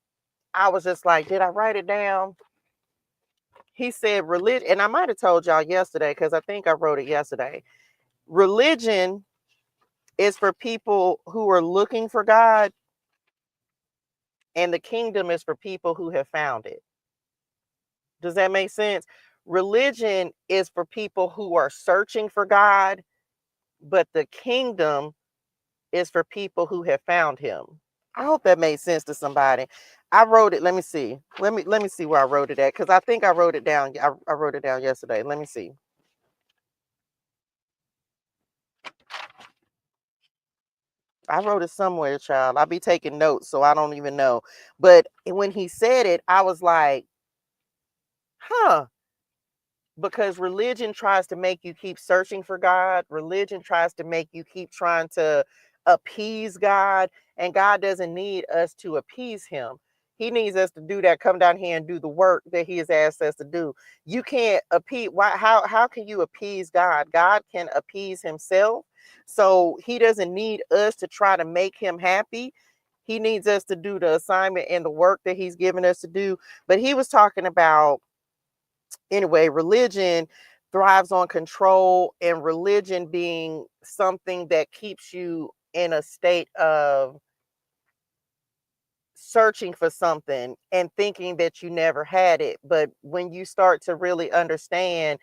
I was just like, did I write it down? He said religion, and I might have told y'all yesterday because I think I wrote it yesterday. Religion is for people who are looking for God, and the kingdom is for people who have found it. Does that make sense? Religion is for people who are searching for God, but the kingdom is for people who have found him. I hope that made sense to somebody. I wrote it. Let me see. Let me see where I wrote it at, because I think I wrote it down. I wrote it down yesterday. Let me see. I wrote it somewhere, child. I be taking notes, so I don't even know. But when he said it, I was like, huh. Because religion tries to make you keep searching for God. Religion tries to make you keep trying to appease God. And God doesn't need us to appease him. He needs us to do that, come down here and do the work that he has asked us to do. You can't appease. How can you appease God? God can appease himself. So he doesn't need us to try to make him happy. He needs us to do the assignment and the work that he's given us to do. But he was talking about, anyway, religion thrives on control, and religion being something that keeps you in a state of searching for something and thinking that you never had it. But when you start to really understand,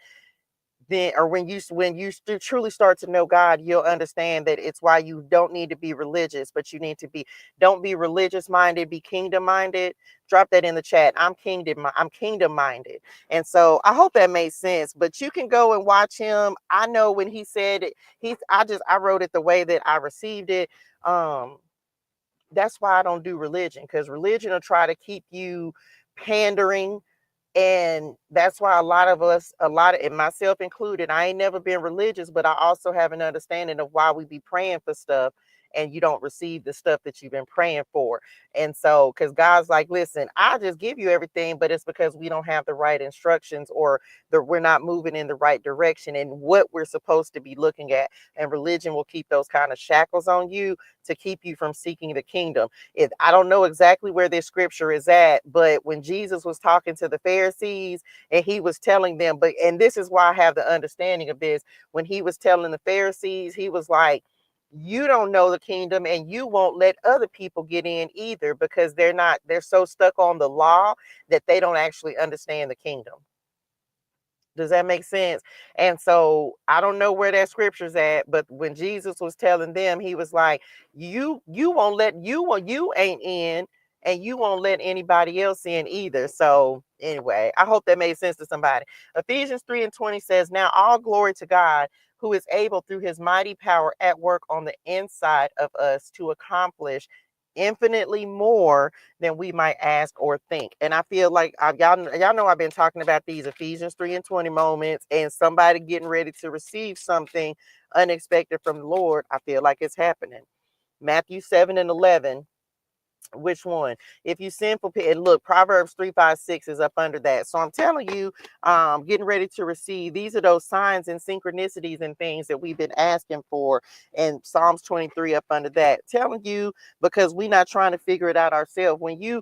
then, or when you truly start to know God, you'll understand that it's why you don't need to be religious, but you need to be, don't be religious minded, be kingdom minded. Drop that in the chat. I'm kingdom minded. And so I hope that made sense. But you can go and watch him. I know when he said it, I wrote it the way that I received it. That's why I don't do religion, because religion will try to keep you pandering. And that's why a lot of us, and myself included, I ain't never been religious, but I also have an understanding of why we be praying for stuff and you don't receive the stuff that you've been praying for. And so, because God's like, listen, I just give you everything, but it's because we don't have the right instructions, or we're not moving in the right direction and what we're supposed to be looking at. And religion will keep those kind of shackles on you to keep you from seeking the kingdom. I don't know exactly where this scripture is at, but when Jesus was talking to the Pharisees and he was telling them, and this is why I have the understanding of this, when he was telling the Pharisees, he was like, you don't know the kingdom and you won't let other people get in either, because they're so stuck on the law that they don't actually understand the kingdom. Does that make sense? And so I don't know where that scripture's at, but when Jesus was telling them, he was like, you won't let you ain't in, and you won't let anybody else in either. So anyway, I hope that made sense to somebody. Ephesians 3 and 20 says, now all glory to God, who is able through his mighty power at work on the inside of us to accomplish infinitely more than we might ask or think. And I feel like y'all know I've been talking about these Ephesians 3 and 20 moments, and somebody getting ready to receive something unexpected from the Lord. I feel like it's happening. Matthew 7 and 11 Which one? If you sin for and look, Proverbs 3:5-6 is up under that. So I'm telling you, getting ready to receive. These are those signs and synchronicities and things that we've been asking for. And Psalms 23 up under that. Telling you because we're not trying to figure it out ourselves. When you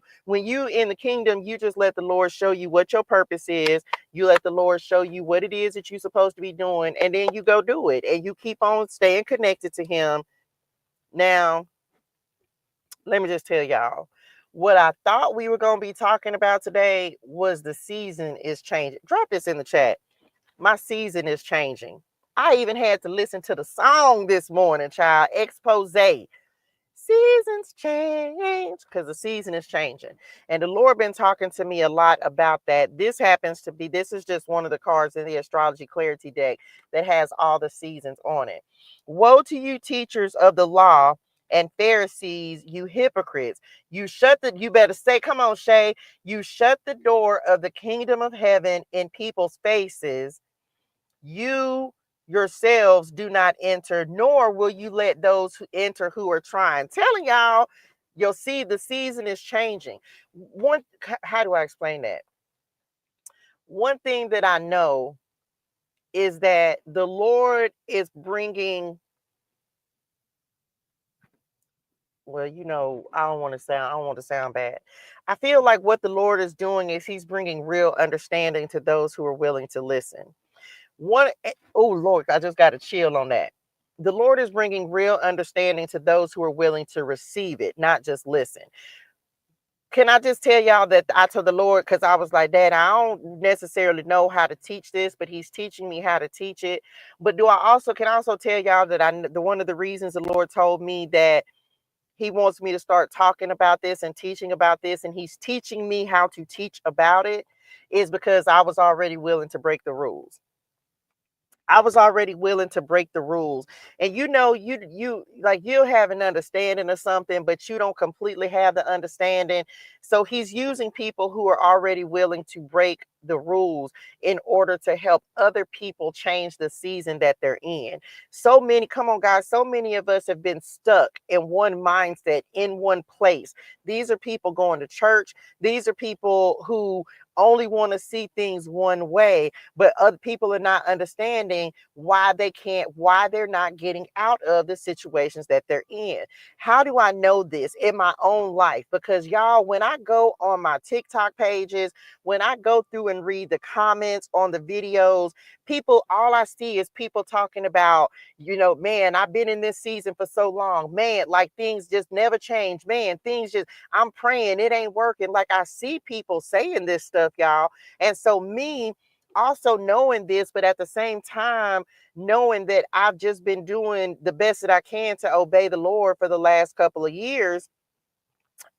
in the kingdom, you just let the Lord show you what your purpose is. You let the Lord show you what it is that you're supposed to be doing, and then you go do it. And you keep on staying connected to him. Now, let me just tell y'all what I thought we were going to be talking about today was the season is changing. Drop this in the chat. My season is changing. I even had to listen to the song this morning, child. Expose. Seasons change because the season is changing. And the Lord been talking to me a lot about that. This is just one of the cards in the astrology clarity deck that has all the seasons on it. Woe to you, teachers of the law and Pharisees, you hypocrites. You better say, come on, Shay. You shut the door of the kingdom of heaven in people's faces. You yourselves do not enter, nor will you let those who enter who are trying. Telling y'all, you'll see the season is changing. How do I explain that? One thing that I know is that the Lord is bringing, well, I don't want to sound bad. I feel like what the Lord is doing is he's bringing real understanding to those who are willing to listen. Oh Lord, I just got a chill on that. The Lord is bringing real understanding to those who are willing to receive it, not just listen. Can I just tell y'all that I told the Lord, because I was like, Dad, I don't necessarily know how to teach this, but he's teaching me how to teach it. But can I also tell y'all that one of the reasons the Lord told me that he wants me to start talking about this and teaching about this, and he's teaching me how to teach about it, is because I was already willing to break the rules. I was already willing to break the rules. And you'll have an understanding of something, but you don't completely have the understanding. So he's using people who are already willing to break the rules in order to help other people change the season that they're in. Come on, guys, so many of us have been stuck in one mindset, in one place. These are people going to church. These are people who only want to see things one way, but other people are not understanding why they're not getting out of the situations that they're in. How do I know this in my own life? Because y'all, when I go on my TikTok pages, when I go through and read the comments on the videos, all I see is people talking about, man, I've been in this season for so long, man, like things just never change, man, I'm praying, it ain't working. Like, I see people saying this stuff, y'all. And so me also knowing this, but at the same time, knowing that I've just been doing the best that I can to obey the Lord for the last couple of years,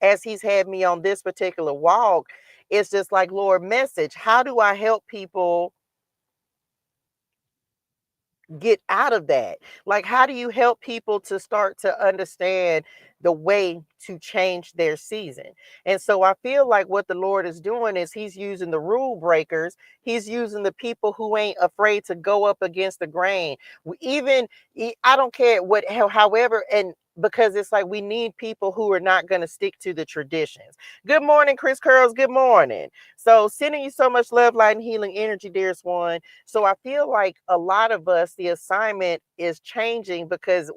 as he's had me on this particular walk, it's just like, Lord, message, how do I help people get out of that? Like, how do you help people to start to understand the way to change their season? And so I feel like what the Lord is doing is he's using the rule breakers. He's using the people who ain't afraid to go up against the grain. I don't care however, and because it's like we need people who are not going to stick to the traditions. Good morning, Chris Curls. Good morning. So sending you so much love, light, and healing energy, dearest one. So I feel like a lot of us, the assignment is changing because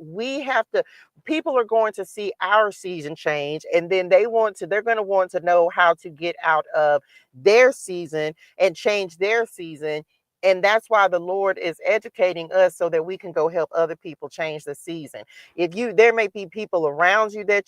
people are going to see our season change, and then they're going to want to know how to get out of their season and change their season. And that's why the Lord is educating us so that we can go help other people change the season. There may be people around you that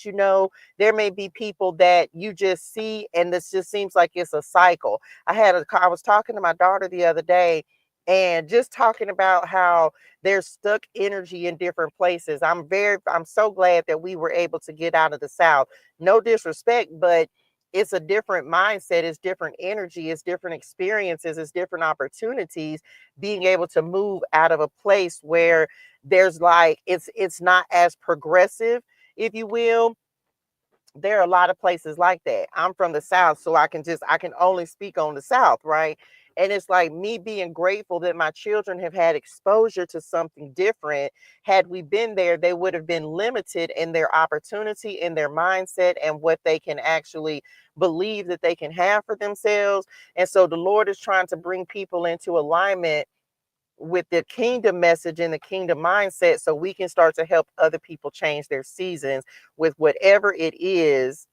there may be people that you just see, and this just seems like it's a cycle. I was talking to my daughter the other day, and just talking about how there's stuck energy in different places. I'm so glad that we were able to get out of the South. No disrespect, but it's a different mindset, it's different energy, it's different experiences, it's different opportunities, being able to move out of a place where there's like it's not as progressive, if you will. There are a lot of places like that. I'm from the South, so I can only speak on the South, right? And it's like me being grateful that my children have had exposure to something different. Had we been there, they would have been limited in their opportunity, in their mindset, and what they can actually believe that they can have for themselves. And so the Lord is trying to bring people into alignment with the kingdom message and the kingdom mindset, so we can start to help other people change their seasons with whatever it is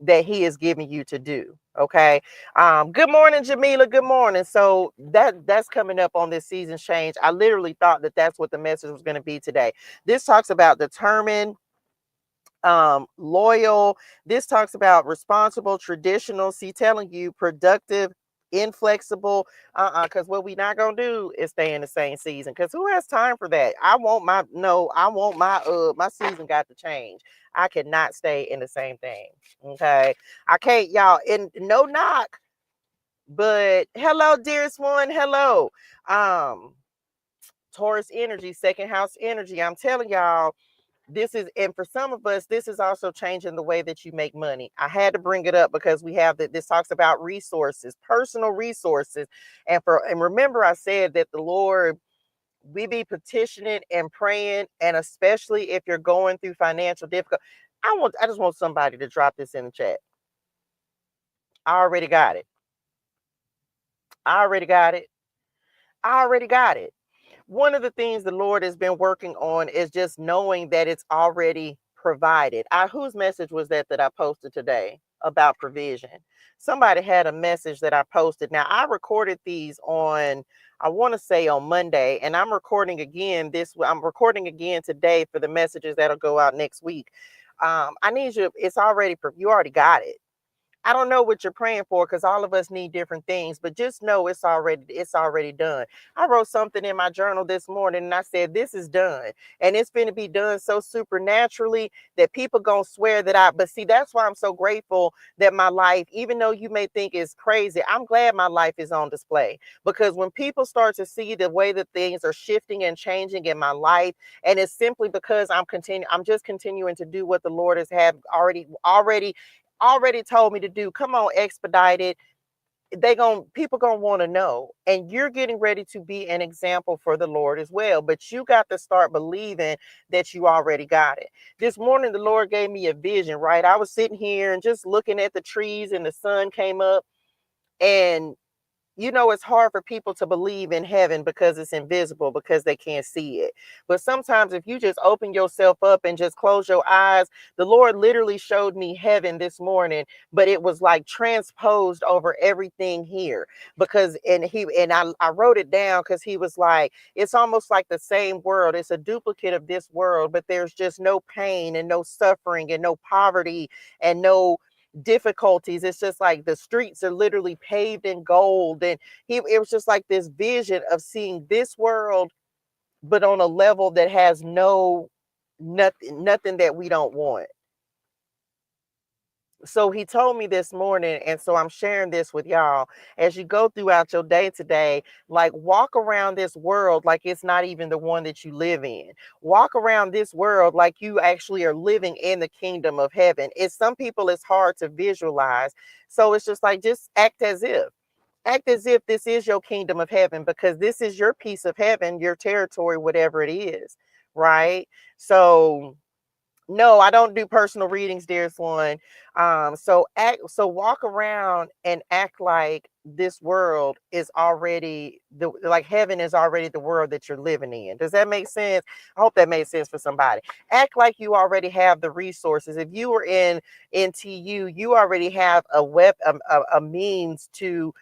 that he is giving you to do. Okay. Good morning, Jamila. Good morning. So that's coming up on this season change. I literally thought that that's what the message was going to be today. This talks about determined, loyal. This talks about responsible, traditional. See, telling you productive, inflexible. Because what we not gonna do is stay in the same season. Because who has time for that? I want my no. I want my season got to change. I cannot stay in the same thing. Okay, I can't, y'all. And no knock, but hello, dearest one. Hello, Taurus energy, second house energy. I'm telling y'all, this is, and for some of us, this is also changing the way that you make money. I had to bring it up because we have that. This talks about resources, personal resources. And remember, I said that the Lord, we be petitioning and praying, and especially if you're going through financial difficulty. I just want somebody to drop this in the chat. I already got it. I already got it. I already got it. One of the things the Lord has been working on is just knowing that it's already provided. Whose message was that I posted today about provision? Somebody had a message that I posted. Now, I recorded these on, I want to say on Monday, and I'm recording again today for the messages that'll go out next week. I need you, you already got it. I don't know what you're praying for, because all of us need different things, but just know it's already done. I wrote something in my journal this morning and I said, this is done. And it's going to be done so supernaturally that people going to swear but see, that's why I'm so grateful that my life, even though you may think it's crazy, I'm glad my life is on display, because when people start to see the way that things are shifting and changing in my life, and it's simply because I'm just continuing to do what the Lord has had already told me to do. Come on, expedite it. People gonna want to know, and you're getting ready to be an example for the Lord as well. But you got to start believing that you already got it. This morning, the Lord gave me a vision. Right, I was sitting here and just looking at the trees, and the sun came up, and it's hard for people to believe in heaven because it's invisible, because they can't see it. But sometimes if you just open yourself up and just close your eyes, the Lord literally showed me heaven this morning, but it was like transposed over everything here. I wrote it down because he was like, it's almost like the same world. It's a duplicate of this world, but there's just no pain and no suffering and no poverty and no difficulties. It's just like the streets are literally paved in gold. And it was just like this vision of seeing this world, but on a level that has nothing that we don't want. So he told me this morning, and so I'm sharing this with y'all. As you go throughout your day today, like, walk around this world like it's not even the one that you live in. Walk around this world like you actually are living in the kingdom of heaven. Some people, it's hard to visualize. So it's just like, just act as if this is your kingdom of heaven, because this is your piece of heaven, your territory, whatever it is. Right. So no, I don't do personal readings, dearest one. So walk around and act like this world is already like heaven is already the world that you're living in. Does that make sense? I hope that made sense for somebody. Act like you already have the resources. If you were in NTU, you already have a means to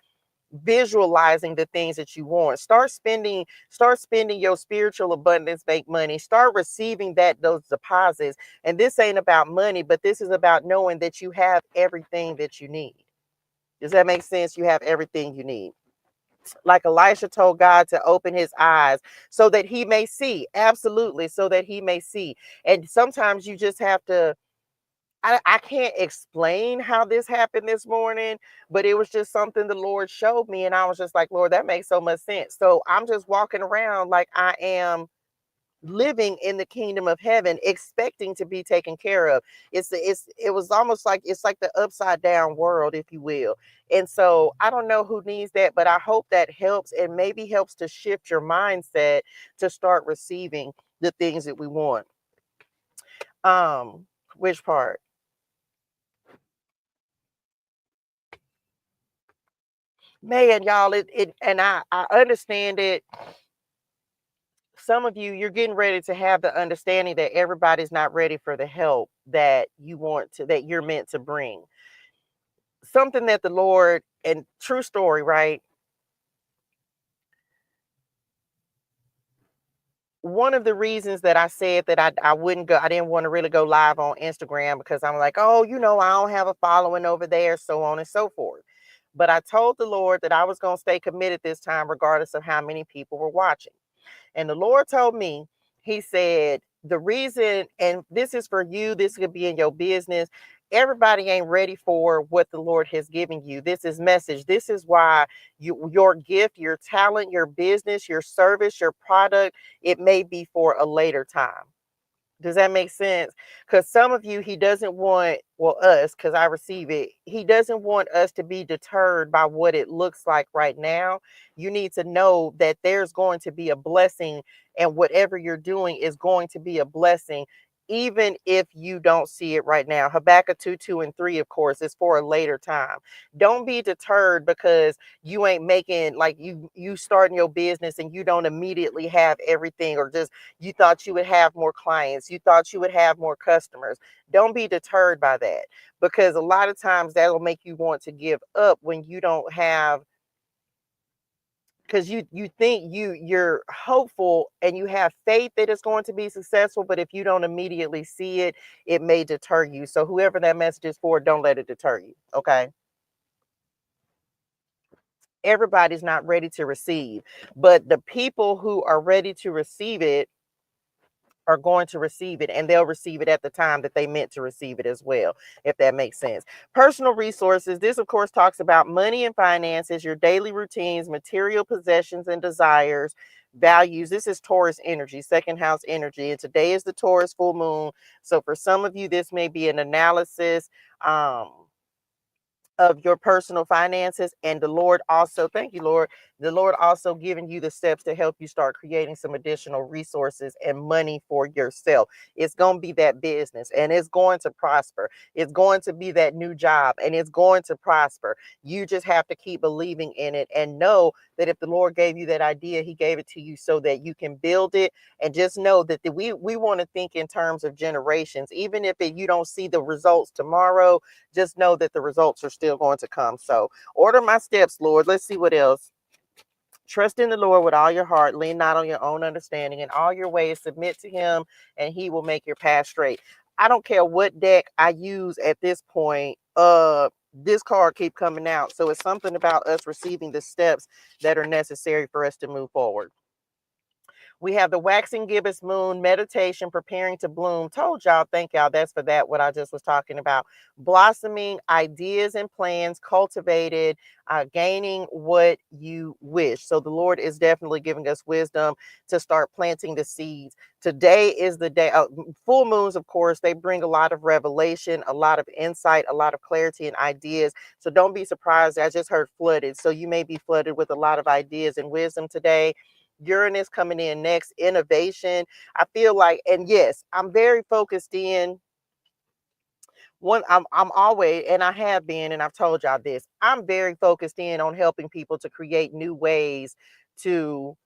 visualizing the things that you want. Start spending your spiritual abundance, make money, start receiving those deposits. And this ain't about money, but this is about knowing that you have everything that you need. Does that make sense? You have everything you need. Like Elisha told God to open his eyes so that he may see. Absolutely, so that he may see. And sometimes you just have to, I can't explain how this happened this morning, but it was just something the Lord showed me. And I was just like, Lord, that makes so much sense. So I'm just walking around like I am living in the kingdom of heaven, expecting to be taken care of. It was almost like it's like the upside down world, if you will. And so I don't know who needs that, but I hope that helps, and maybe helps to shift your mindset to start receiving the things that we want. Which part? Man, y'all, it and I understand it. Some of you, you're getting ready to have the understanding that everybody's not ready for the help that you want to, that you're meant to bring. Something that the Lord, and true story, right? One of the reasons that I said that I wouldn't go, I didn't want to really go live on Instagram, because I'm like, oh, I don't have a following over there, so on and so forth. But I told the Lord that I was going to stay committed this time, regardless of how many people were watching. And the Lord told me, He said, the reason, and this is for you, this could be in your business. Everybody ain't ready for what the Lord has given you. This is message. This is why your gift, your talent, your business, your service, your product, it may be for a later time. Does that make sense? Because some of you, He doesn't want, well, us, because I receive it, He doesn't want us to be deterred by what it looks like right now. You need to know that there's going to be a blessing, and whatever you're doing is going to be a blessing, even if you don't see it right now. Habakkuk 2, 2, and 3, of course, is for a later time. Don't be deterred because you ain't making, like, you starting your business and you don't immediately have everything, or just you thought you would have more clients, you thought you would have more customers. Don't be deterred by that, because a lot of times that'll make you want to give up when you don't have, because you think you're hopeful and you have faith that it's going to be successful, but if you don't immediately see it, it may deter you. So whoever that message is for, don't let it deter you. Okay. Everybody's not ready to receive, but the people who are ready to receive it are going to receive it, and they'll receive it at the time that they meant to receive it as well, if that makes sense. Personal resources. This, of course, talks about money and finances, your daily routines, material possessions and desires, values. This is Taurus energy, second house energy, and today is the Taurus full moon. So for some of you, this may be an analysis of your personal finances, and the Lord also, thank you, Lord, the Lord also giving you the steps to help you start creating some additional resources and money for yourself. It's going to be that business, and it's going to prosper. It's going to be that new job, and it's going to prosper. You just have to keep believing in it, and know that if the Lord gave you that idea, He gave it to you so that you can build it. And just know that we want to think in terms of generations. Even if you don't see the results tomorrow, just know that the results are still going to come. So order my steps, Lord. Let's see what else. Trust in the Lord with all your heart, lean not on your own understanding, in all your ways submit to Him, and He will make your path straight. I don't care what deck I use at this point. This card keep coming out. So it's something about us receiving the steps that are necessary for us to move forward. We have the waxing gibbous moon, meditation, preparing to bloom. Told y'all, thank y'all. That's for that, what I just was talking about. Blossoming, ideas and plans, cultivated, gaining what you wish. So the Lord is definitely giving us wisdom to start planting the seeds. Today is the day. Full moons, of course, they bring a lot of revelation, a lot of insight, a lot of clarity and ideas. So don't be surprised. I just heard flooded. So you may be flooded with a lot of ideas and wisdom today. Uranus coming in next, innovation. I feel like, and yes, I'm very focused in one. I'm always, and I have been, and I've told y'all this, I'm very focused in on helping people to create new ways to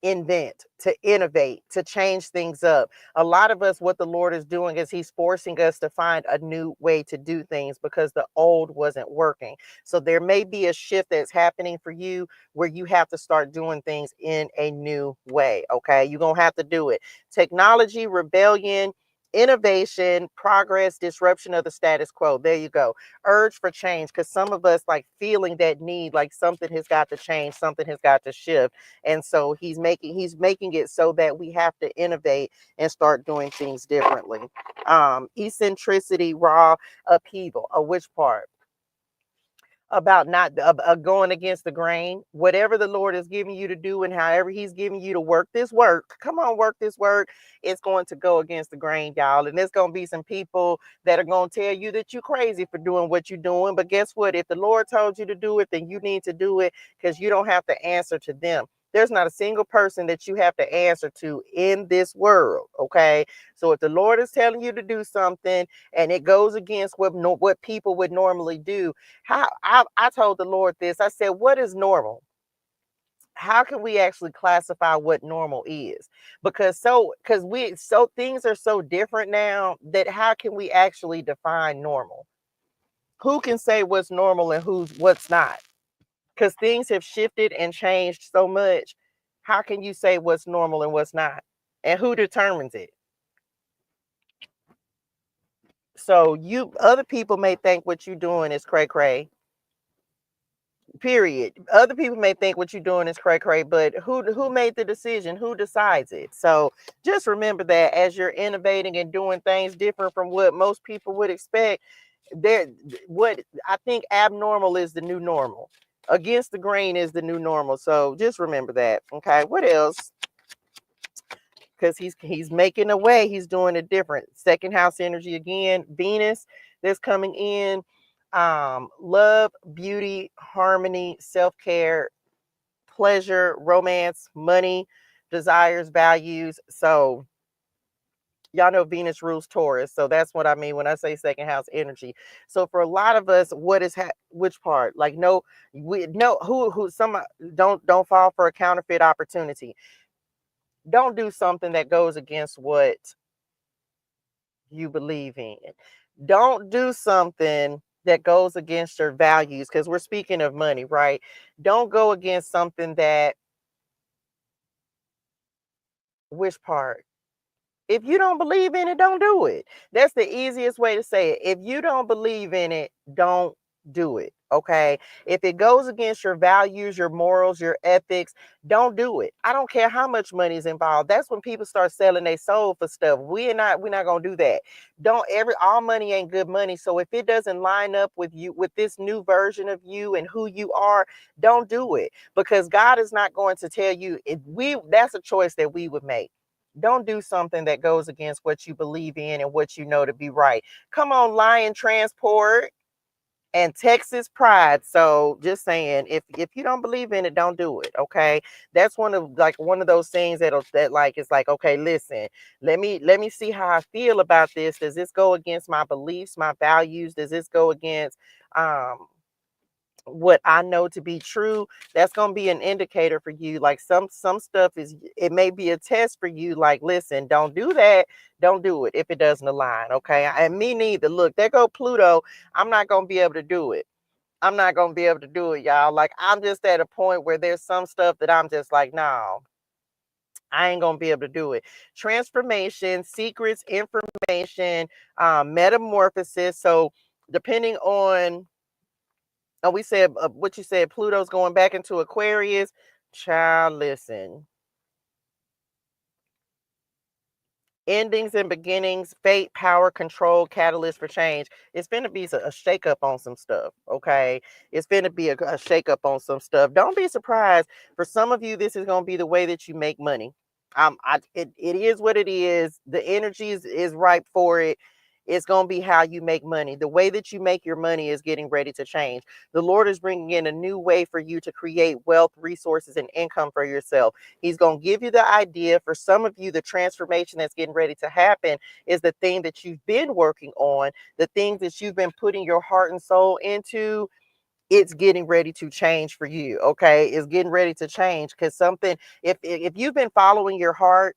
invent, to innovate, to change things up. A lot of us, what the Lord is doing is He's forcing us to find a new way to do things because the old wasn't working. So there may be a shift that's happening for you where you have to start doing things in a new way. Okay, you're gonna have to do it. Technology, rebellion, innovation, progress, disruption of the status quo. There you go. Urge for change, because some of us like feeling that need, like something has got to change, something has got to shift. And so he's making it so that we have to innovate and start doing things differently. Eccentricity, raw upheaval. Which part? about not going against the grain. Whatever the Lord is giving you to do and however he's giving you to work this work, come on, work this work. It's going to go against the grain, y'all. And there's going to be some people that are going to tell you that you're crazy for doing what you're doing. But guess what? If the Lord told you to do it, then you need to do it, because you don't have to answer to them. There's not a single person that you have to answer to in this world. Okay. So if the Lord is telling you to do something and it goes against what people would normally do, I told the Lord this. I said, what is normal? How can we actually classify what normal is? Because things are so different now that how can we actually define normal? Who can say what's normal and what's not? Because things have shifted and changed so much. How can you say what's normal and what's not? And who determines it? So other people may think what you're doing is cray cray. Period. Other people may think what you're doing is cray cray, but who made the decision? Who decides it? So just remember that as you're innovating and doing things different from what most people would expect, what I think abnormal is the new normal. Against the grain is the new normal. So just remember that. Okay. What else? Because he's making a way. He's doing it different. Second house energy again. Venus that's coming in. Love, beauty, harmony, self-care, pleasure, romance, money, desires, values. So y'all know Venus rules Taurus. So that's what I mean when I say second house energy. So for a lot of us, what is which part? Like who some don't fall for a counterfeit opportunity. Don't do something that goes against what you believe in. Don't do something that goes against your values, because we're speaking of money, right? Don't go against something that, which part? If you don't believe in it, don't do it. That's the easiest way to say it. If you don't believe in it, don't do it. Okay. If it goes against your values, your morals, your ethics, don't do it. I don't care how much money is involved. That's when people start selling their soul for stuff. We're not gonna do that. All money ain't good money. So if it doesn't line up with you, with this new version of you and who you are, don't do it. Because God is not going to tell you. That's a choice that we would make. Don't do something that goes against what you believe in and what you know to be right. Come on, Lion Transport and Texas Pride. So just saying, if you don't believe in it, don't do it. Okay. That's one of those things it's like, okay, listen, let me see how I feel about this. Does this go against my beliefs, my values? Does this go against what I know to be true? That's going to be an indicator for you. Like some stuff it may be a test for you. Like, listen, don't do that. Don't do it if it doesn't align. Okay. And me neither. Look, there go Pluto. I'm not going to be able to do it. I'm not going to be able to do it, y'all. Like, I'm just at a point where there's some stuff that I'm just like, no, I ain't going to be able to do it. Transformation, secrets, information, metamorphosis. So depending on, we said what you said, Pluto's going back into Aquarius. Child, listen. Endings and beginnings, fate, power, control, catalyst for change. It's going to be a shakeup on some stuff. Okay. It's going to be a shakeup on some stuff. Don't be surprised. For some of you, this is going to be the way that you make money. It is what it is. The energy is ripe for it. It's going to be how you make money. The way that you make your money is getting ready to change. The Lord is bringing in a new way for you to create wealth, resources, and income for yourself. He's going to give you the idea. For some of you, the transformation that's getting ready to happen is the thing that you've been working on, the things that you've been putting your heart and soul into. It's getting ready to change for you. Okay. It's getting ready to change, because if you've been following your heart,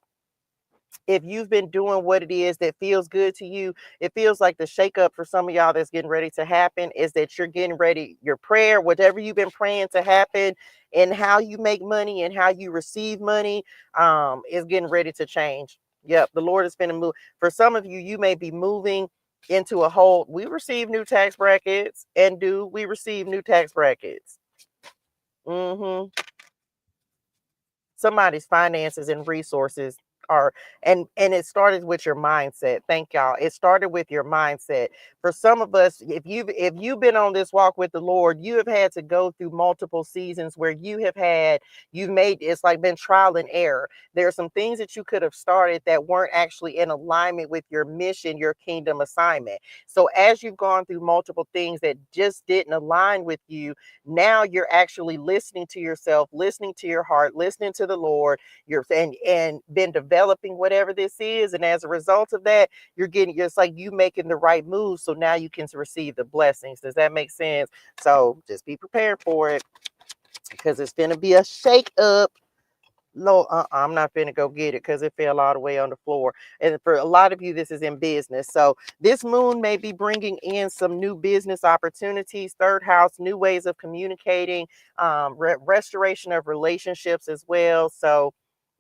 if you've been doing what it is that feels good to you, it feels like the shakeup for some of y'all that's getting ready to happen is that you're getting ready, your prayer, whatever you've been praying to happen, and how you make money and how you receive money, is getting ready to change. Yep, the Lord is going to move. For some of you, you may be moving into we receive new tax brackets, and we receive new tax brackets. Somebody's finances and resources Or and it started with your mindset. Thank y'all. It started with your mindset. For some of us, if you've been on this walk with the Lord, you have had to go through multiple seasons where you've made, it's like been trial and error. There are some things that you could have started that weren't actually in alignment with your mission, your kingdom assignment. So as you've gone through multiple things that just didn't align with you, now you're actually listening to yourself, listening to your heart, listening to the Lord. You're and been developing whatever this is, and as a result of that, you're getting, it's like you making the right move, so now you can receive the blessings. Does that make sense? So just be prepared for it, because it's gonna be a shake up. No, I'm not finna go get it because it fell all the way on the floor. And for a lot of you, this is in business. So this moon may be bringing in some new business opportunities, third house, new ways of communicating, restoration of relationships as well. So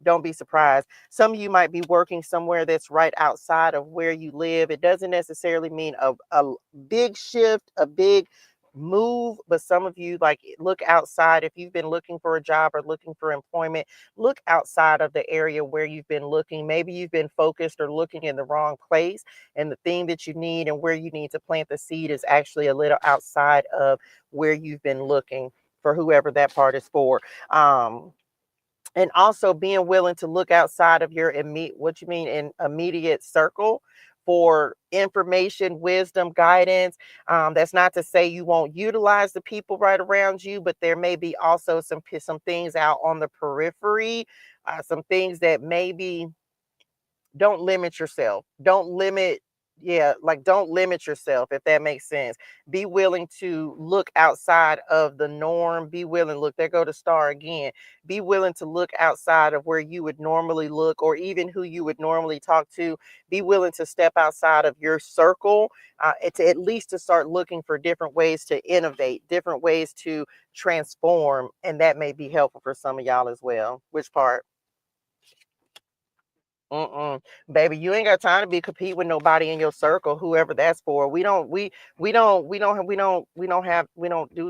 don't be surprised. Some of you might be working somewhere that's right outside of where you live. It doesn't necessarily mean a big shift, a big move, but some of you, like, look outside. If you've been looking for a job or looking for employment, look outside of the area where you've been looking. Maybe you've been focused or looking in the wrong place, and the thing that you need and where you need to plant the seed is actually a little outside of where you've been looking, for whoever that part is for. And also being willing to look outside of your immediate circle for information, wisdom, guidance. That's not to say you won't utilize the people right around you, but there may be also some things out on the periphery, some things that maybe, don't limit yourself. Don't limit, yeah, like don't limit yourself, if that makes sense. Be willing to look outside of the norm. Be willing, look, there go the star again. Be willing to look outside of where you would normally look, or even who you would normally talk to. Be willing to step outside of your circle, to at least to start looking for different ways to innovate, different ways to transform. And that may be helpful for some of y'all as well. Which part? Mm-mm. Baby, you ain't got time to be compete with nobody in your circle, whoever that's for. We don't do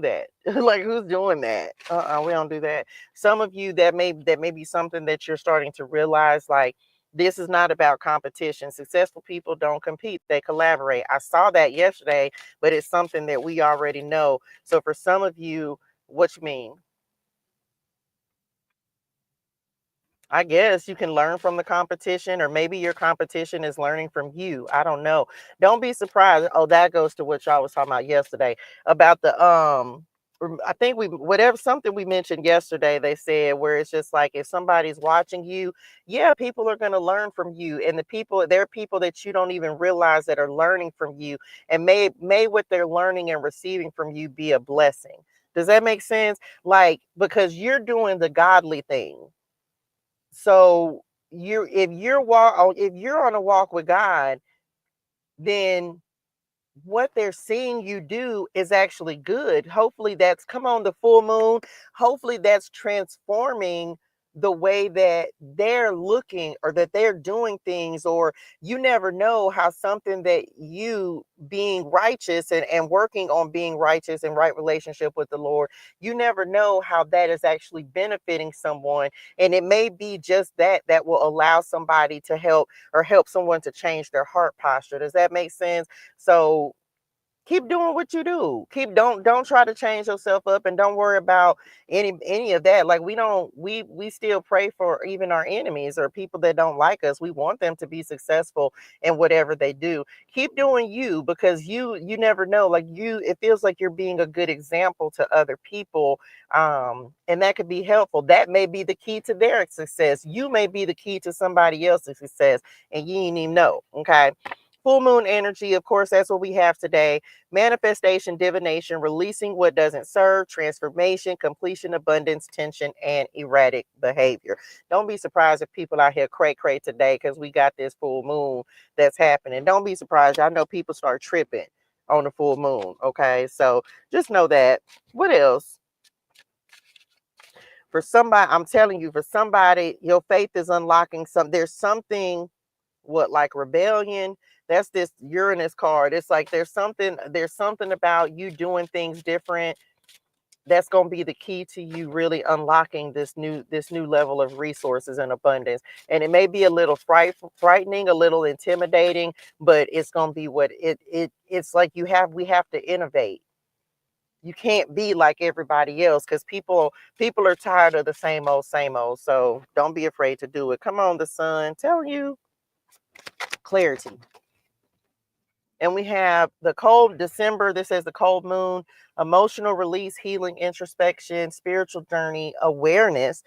that. Like, who's doing that? We don't do that. Some of you, that may be something that you're starting to realize, like, this is not about competition. Successful people don't compete, they collaborate. I saw that yesterday, but it's something that we already know. So for some of you, what you mean? I guess you can learn from the competition, or maybe your competition is learning from you. I don't know. Don't be surprised. Oh, that goes to what y'all was talking about yesterday about the I think we, whatever, something we mentioned yesterday, they said, where it's just like, if somebody's watching you, yeah, people are going to learn from you, and there are people that you don't even realize that are learning from you, and may what they're learning and receiving from you be a blessing. Does that make sense? Like, because you're doing the godly thing. So if you're on a walk with God, then what they're seeing you do is actually good. Hopefully that's, come on, the full moon. Hopefully that's transforming the way that they're looking, or that they're doing things. Or you never know how something that you being righteous and working on being righteous and right relationship with the Lord, you never know how that is actually benefiting someone. And it may be just that will allow somebody to help, or help someone to change their heart posture. Does that make sense? So keep doing what you do. Don't try to change yourself up, and don't worry about any of that. Like, we still pray for even our enemies or people that don't like us. We want them to be successful in whatever they do. Keep doing you, because you never know. Like, it feels like you're being a good example to other people. And that could be helpful. That may be the key to their success. You may be the key to somebody else's success, and you ain't even know. Okay. Full moon energy, of course, that's what we have today. Manifestation, divination, releasing what doesn't serve, transformation, completion, abundance, tension, and erratic behavior. Don't be surprised if people out here cray today, because we got this full moon that's happening. Don't be surprised. I know people start tripping on the full moon. Okay, so just know that. What else? For somebody, I'm telling you, for somebody, your faith is unlocking there's something, what, like rebellion. That's this Uranus card. It's like there's something about you doing things different. That's going to be the key to you really unlocking this new level of resources and abundance. And it may be a little frightening, a little intimidating, but it's going to be what it's like. We have to innovate. You can't be like everybody else, because people are tired of the same old, same old. So don't be afraid to do it. Come on, the sun, tell you clarity. And we have the cold December. This says the cold moon, emotional release, healing, introspection, spiritual journey, awareness,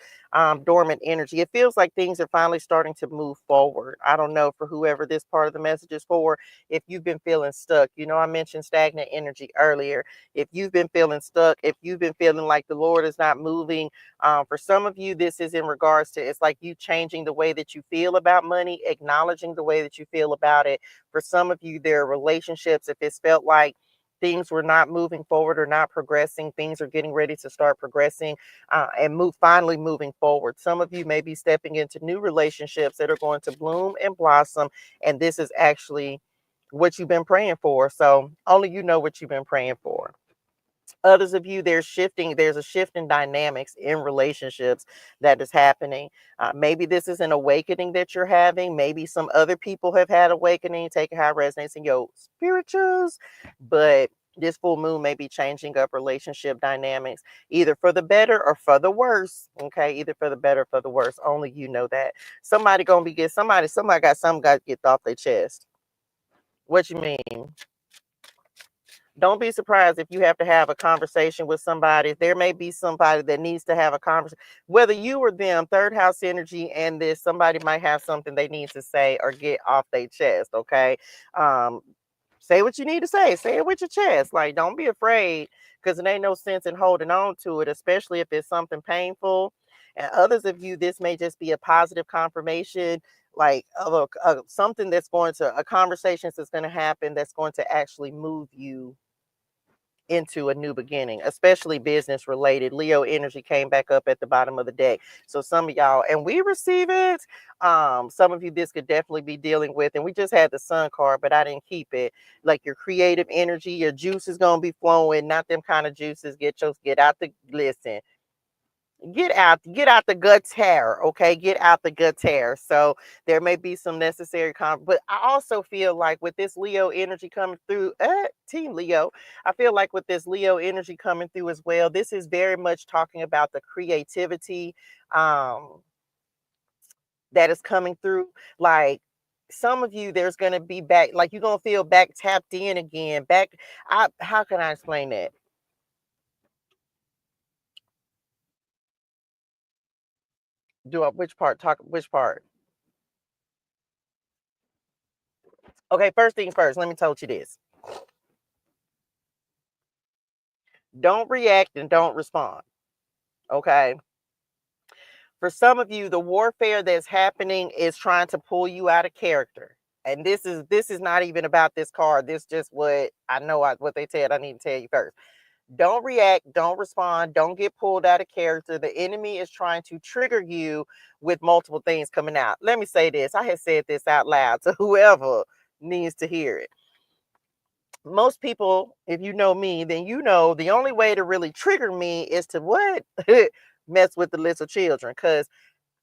dormant energy. It feels like things are finally starting to move forward. I don't know for whoever this part of the message is for. If you've been feeling stuck, I mentioned stagnant energy earlier. If you've been feeling stuck, if you've been feeling like the Lord is not moving, for some of you, this is in regards to, it's like you changing the way that you feel about money, acknowledging the way that you feel about it. For some of you, there are relationships, if it's felt like things were not moving forward or not progressing, things are getting ready to start progressing, and finally moving forward. Some of you may be stepping into new relationships that are going to bloom and blossom, and this is actually what you've been praying for. So only you know what you've been praying for. Others of you, there's a shift in dynamics in relationships that is happening. Maybe this is an awakening that you're having. Maybe some other people have had awakening. Take it how it resonates in your spirituals. But this full moon may be changing up relationship dynamics, either for the better or for the worse. Okay, either for the better or for the worse. Only you know that. Somebody gonna be somebody got something got to get off their chest. What you mean? Don't be surprised if you have to have a conversation with somebody. There may be somebody that needs to have a conversation, whether you or them, third house energy, and this, somebody might have something they need to say or get off their chest. Okay. Um, Say what you need to say. Say it with your chest. Like, don't be afraid, because it ain't no sense in holding on to it, especially if it's something painful. And others of you, this may just be a positive confirmation, like of something that's going to, a conversation that's going to happen that's going to actually move you into a new beginning, especially business related. Leo energy came back up at the bottom of the deck. So some of y'all, and we receive it. Some of you, this could definitely be dealing with, and we just had the sun card, but I didn't keep it. Like your creative energy, your juice is gonna be flowing, not them kind of juices. Get out the listen. Get out the gut tear, okay? Get out the gut tear. So there may be some necessary but I also feel like with this Leo energy coming through, Team Leo, I feel like with this Leo energy coming through as well, this is very much talking about the creativity that is coming through. Like some of you, there's gonna be back, like you're gonna feel back tapped in again. How can I explain that? Which part? Okay, first thing first, let me tell you this. Don't react and don't respond. Okay. For some of you, the warfare that's happening is trying to pull you out of character. And this is not even about this card. This just what I know what they said. I need to tell you first. Don't react, don't respond, don't get pulled out of character. The enemy is trying to trigger you with multiple things coming out. Let me say this. I had said this out loud to whoever needs to hear it. Most people, if you know me, then you know the only way to really trigger me is to what? Mess with the little children, because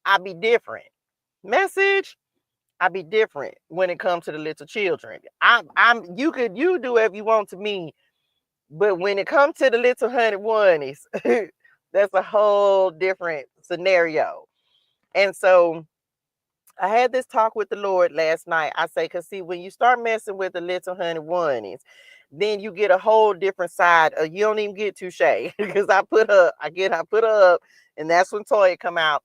I be different. Message, I be different when it comes to the little children. You do whatever you want to me, but when it comes to the little honey oneys, that's a whole different scenario. And so I had this talk with the Lord last night. I say, because see, when you start messing with the little honey oneys, then you get a whole different side. You don't even get touche, because I put her up, and that's when Toya come out,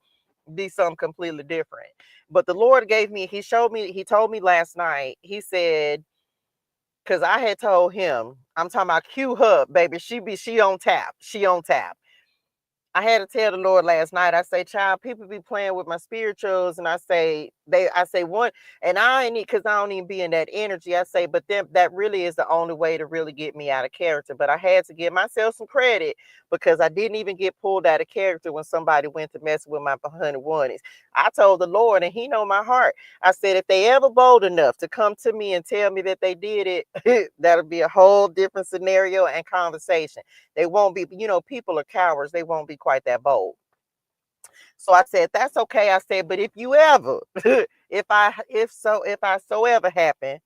be something completely different. But the Lord he told me last night, he said, because I had told him, I'm talking about cue her, baby. She on tap. She on tap. I had to tell the Lord last night. I say, child, people be playing with my spirituals, and I say one, and I ain't because I don't even be in that energy. I say, but then that really is the only way to really get me out of character. But I had to give myself some credit because I didn't even get pulled out of character when somebody went to mess with my 101s. I told the Lord, and He know my heart. I said, if they ever bold enough to come to me and tell me that they did it, that'll be a whole different scenario and conversation. They won't be, people are cowards. They won't be quite that bold. So I said, that's okay. I said, but if you ever, if I so ever happen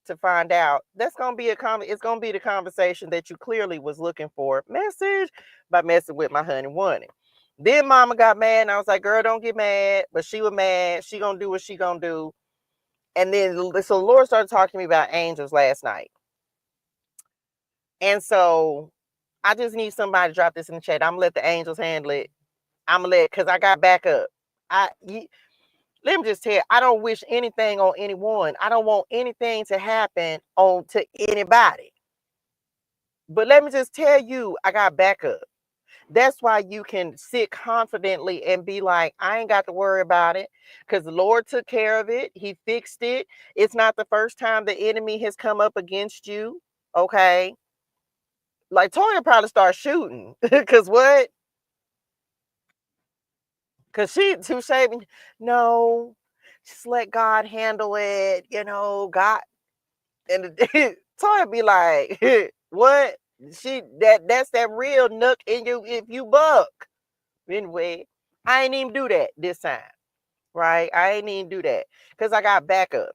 to find out, that's gonna be it's gonna be the conversation that you clearly was looking for. Message by messing with my honey one. Then mama got mad and I was like, girl, don't get mad. But she was mad. She gonna do what she gonna do. And then so the Lord started talking to me about angels last night. And so I just need somebody to drop this in the chat. I'm gonna let the angels handle it. I'm gonna let, because I got backup. Let me just tell you, I don't wish anything on anyone. I don't want anything to happen to anybody. But let me just tell you, I got backup. That's why you can sit confidently and be like, I ain't got to worry about it because the Lord took care of it. He fixed it. It's not the first time the enemy has come up against you. Okay. Like Toya probably start shooting because what? Because she too shaving. No, just let God handle it. God. And Toya be like, what? That's that real nook in you if you buck. Anyway, I ain't even do that this time. Right? I ain't even do that. Because I got backup.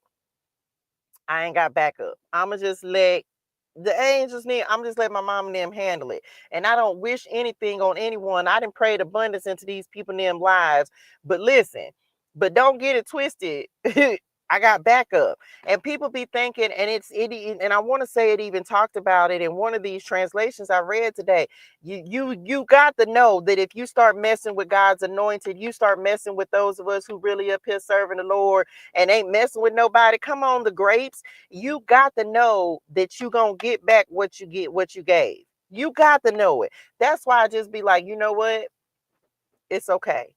I ain't got backup. I'ma just let the angels I'm just let my mom and them handle it. And I don't wish anything on anyone. I didn't pray abundance into these people and them lives. But listen, but don't get it twisted. I got backup. And people be thinking, and I want to say it even talked about it in one of these translations I read today. You got to know that if you start messing with God's anointed, you start messing with those of us who really up here serving the Lord and ain't messing with nobody. Come on, the grapes. You got to know that you gonna get back what you gave. You got to know it. That's why I just be like, you know what? It's okay.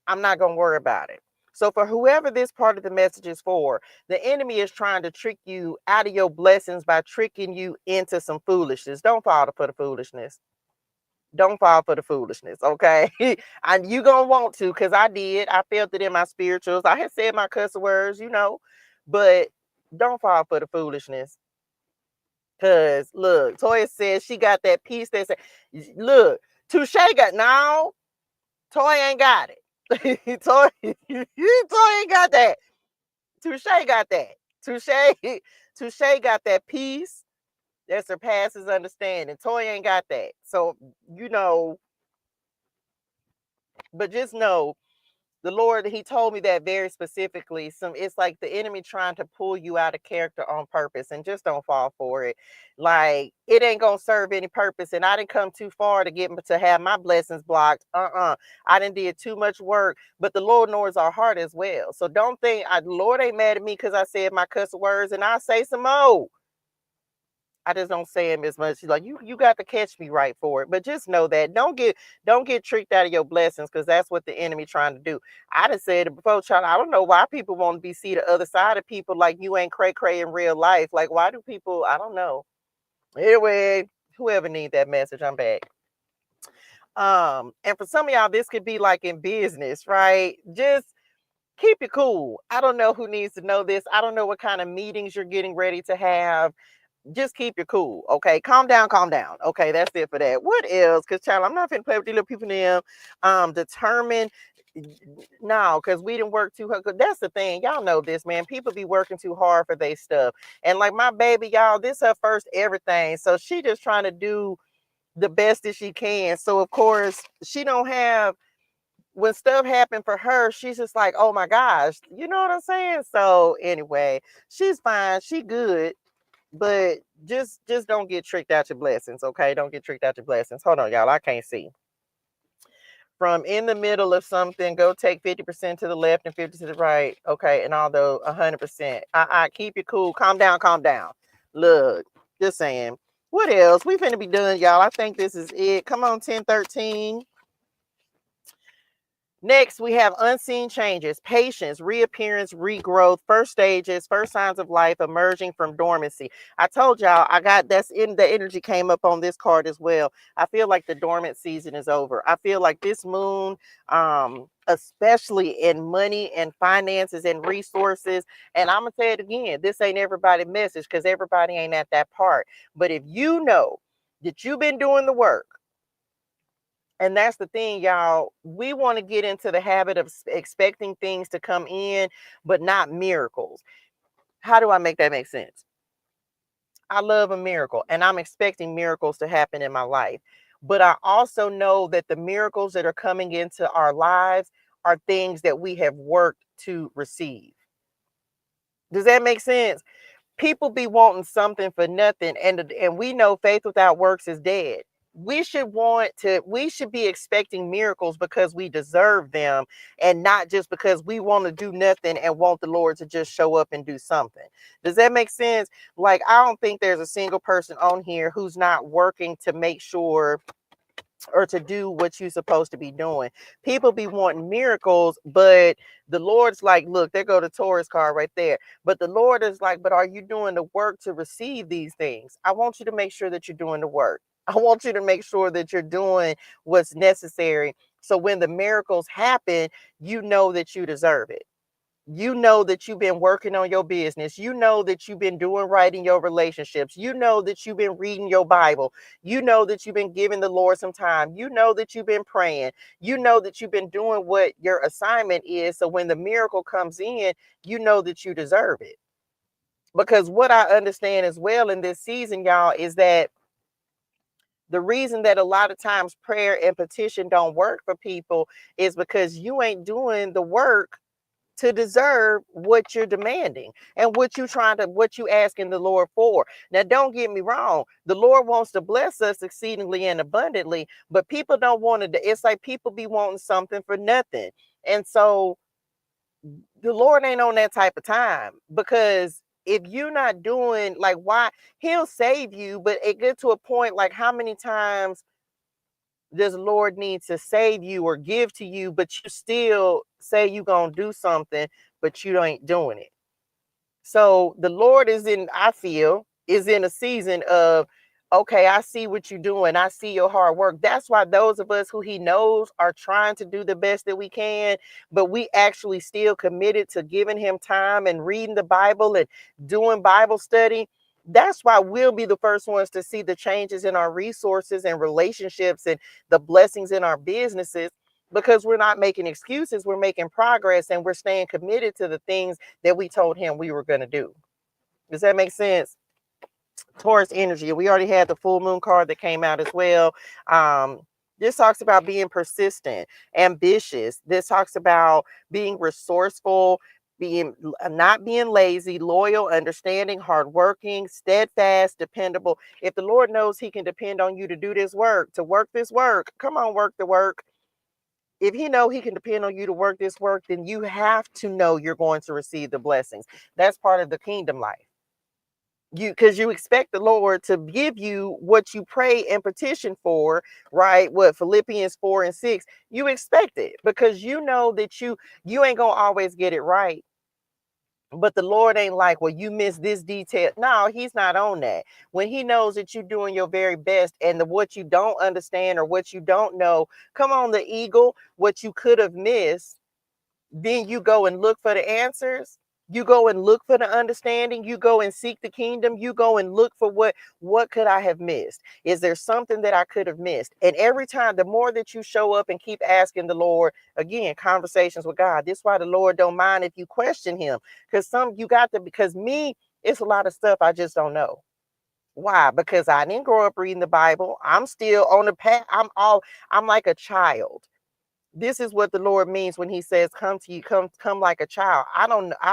I'm not gonna worry about it. So for whoever this part of the message is for, the enemy is trying to trick you out of your blessings by tricking you into some foolishness. Don't fall for the foolishness. Don't fall for the foolishness, okay? And you gonna want to, because I did. I felt it in my spirituals. I had said my cuss words, but don't fall for the foolishness. Cause look, Toya says she got that piece that said, look, Touche got now. Toya ain't got it. Toya ain't got that. Touche got that. Touche got that peace that surpasses understanding. Toya ain't got that. So, but just know the Lord, He told me that very specifically. It's like the enemy trying to pull you out of character on purpose, and just don't fall for it. Like it ain't gonna serve any purpose. And I didn't come too far to have my blessings blocked. I didn't did too much work, but the Lord knows our heart as well. So don't think the Lord ain't mad at me because I said my cuss words, and I say some more. I just don't say him as much. Like you got to catch me right for it. But just know that don't get tricked out of your blessings, because that's what the enemy trying to do. I done said it before, child. I don't know why people want to see the other side of people like you ain't cray in real life. Like why do people? I don't know. Anyway, whoever needs that message, I'm back. And for some of y'all, this could be like in business, right? Just keep it cool. I don't know who needs to know this. I don't know what kind of meetings you're getting ready to have. Just keep your cool, okay? Calm down. Okay, that's it for that. What else? Because, child, I'm not finna play with these little people now. Determined. No, because we didn't work too hard. That's the thing. Y'all know this, man. People be working too hard for their stuff. And like my baby, y'all, this her first everything. So she just trying to do the best that she can. So, of course, she don't have, when stuff happened for her, she's just like, oh my gosh. You know what I'm saying? So, anyway, she's fine. She good. But just don't get tricked out your blessings, okay? Don't get tricked out your blessings. Hold on, y'all. I can't see. From in the middle of something, go take 50% to the left and 50 to the right. Okay, and although 100%. I keep you cool. Calm down. Look, just saying. What else? We finna be done, y'all. I think this is it. Come on, 1013. Next, we have unseen changes, patience, reappearance, regrowth, first stages, first signs of life emerging from dormancy. I told y'all I got that's in the energy came up on this card as well. I feel like the dormant season is over. I feel like this moon, especially in money and finances and resources. And I'm gonna say it again, this ain't everybody's message because everybody ain't at that part. But if you know that you've been doing the work, and that's the thing, y'all. We want to get into the habit of expecting things to come in, but not miracles. How do I make that make sense? I love a miracle, and I'm expecting miracles to happen in my life. But I also know that the miracles that are coming into our lives are things that we have worked to receive. Does that make sense? People be wanting something for nothing, and we know faith without works is dead. We should be expecting miracles because we deserve them, and not just because we want to do nothing and want the Lord to just show up and do something. Does that make sense? Like, I don't think there's a single person on here who's not working to make sure or to do what you're supposed to be doing. People be wanting miracles, but the Lord's like, look, there go the Taurus card right there. But the Lord is like, but are you doing the work to receive these things? I want you to make sure that you're doing the work. I want you to make sure that you're doing what's necessary. So when the miracles happen, you know that you deserve it. You know that you've been working on your business. You know that you've been doing right in your relationships. You know that you've been reading your Bible. You know that you've been giving the Lord some time. You know that you've been praying. You know that you've been doing what your assignment is. So when the miracle comes in, you know that you deserve it. Because what I understand as well in this season, y'all, is that the reason that a lot of times prayer and petition don't work for people is because you ain't doing the work to deserve what you're demanding and what you asking the Lord for. Now, don't get me wrong. The Lord wants to bless us exceedingly and abundantly, but people don't want to, it's like people be wanting something for nothing. And so the Lord ain't on that type of time, because if you're not doing like, why he'll save you, but it get to a point like, how many times does the Lord need to save you or give to you, but you still say you're going to do something, but you ain't doing it? So the Lord I feel, is in a season of, okay, I see what you're doing. I see your hard work. That's why those of us who he knows are trying to do the best that we can, but we actually still committed to giving him time and reading the Bible and doing Bible study. That's why we'll be the first ones to see the changes in our resources and relationships and the blessings in our businesses, because we're not making excuses. We're making progress, and we're staying committed to the things that we told him we were going to do. Does that make sense? Taurus energy. We already had the full moon card that came out as well. Um, this talks about being persistent, ambitious. This talks about being resourceful, being not being lazy, loyal, understanding, hardworking, steadfast, dependable. If the Lord knows he can depend on you to do this work, to work this work, come on, work the work. If he know he can depend on you to work this work, then you have to know you're going to receive the blessings. That's part of the kingdom life. Because you expect the Lord to give you what you pray and petition for, right? What Philippians 4 and 6, you expect it because you know that you ain't gonna always get it right. But the Lord ain't like, well, you missed this detail. No, he's not on that. When he knows that you're doing your very best, and what you don't understand or what you don't know, come on, the eagle, what you could have missed, then you go and look for the answers. You go and look for the understanding. You go and seek the kingdom. You go and look for what could I have missed? Is there something that I could have missed? And every time, the more that you show up and keep asking the Lord, again, conversations with God. This is why the Lord don't mind if you question him. Because because me, it's a lot of stuff I just don't know. Why? Because I didn't grow up reading the Bible. I'm still on the path. I'm like a child. This is what the Lord means when he says, come to you, come like a child. I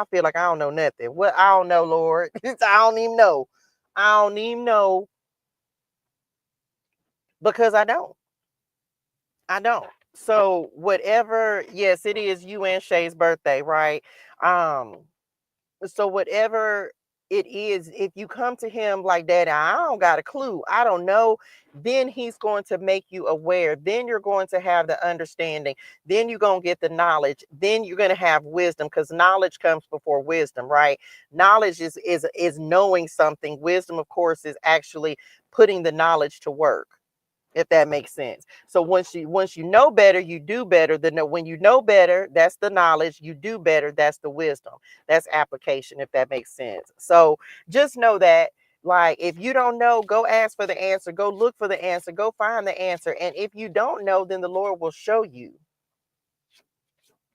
feel like I don't know nothing. What? I don't know, Lord. I don't even know. I don't even know, because I don't. So whatever, yes, it is you and Shay's birthday, right? Um, so whatever It is. If you come to him like that, I don't got a clue, I don't know, then he's going to make you aware. Then you're going to have the understanding. Then you're going to get the knowledge. Then you're going to have wisdom, because knowledge comes before wisdom, right? Knowledge is knowing something. Wisdom, of course, is actually putting the knowledge to work, if that makes sense. So once you know better, you do better. When you know better, that's the knowledge. You do better, that's the wisdom. That's application, if that makes sense. So just know that, like, if you don't know, go ask for the answer, go look for the answer, go find the answer. And if you don't know, then the Lord will show you.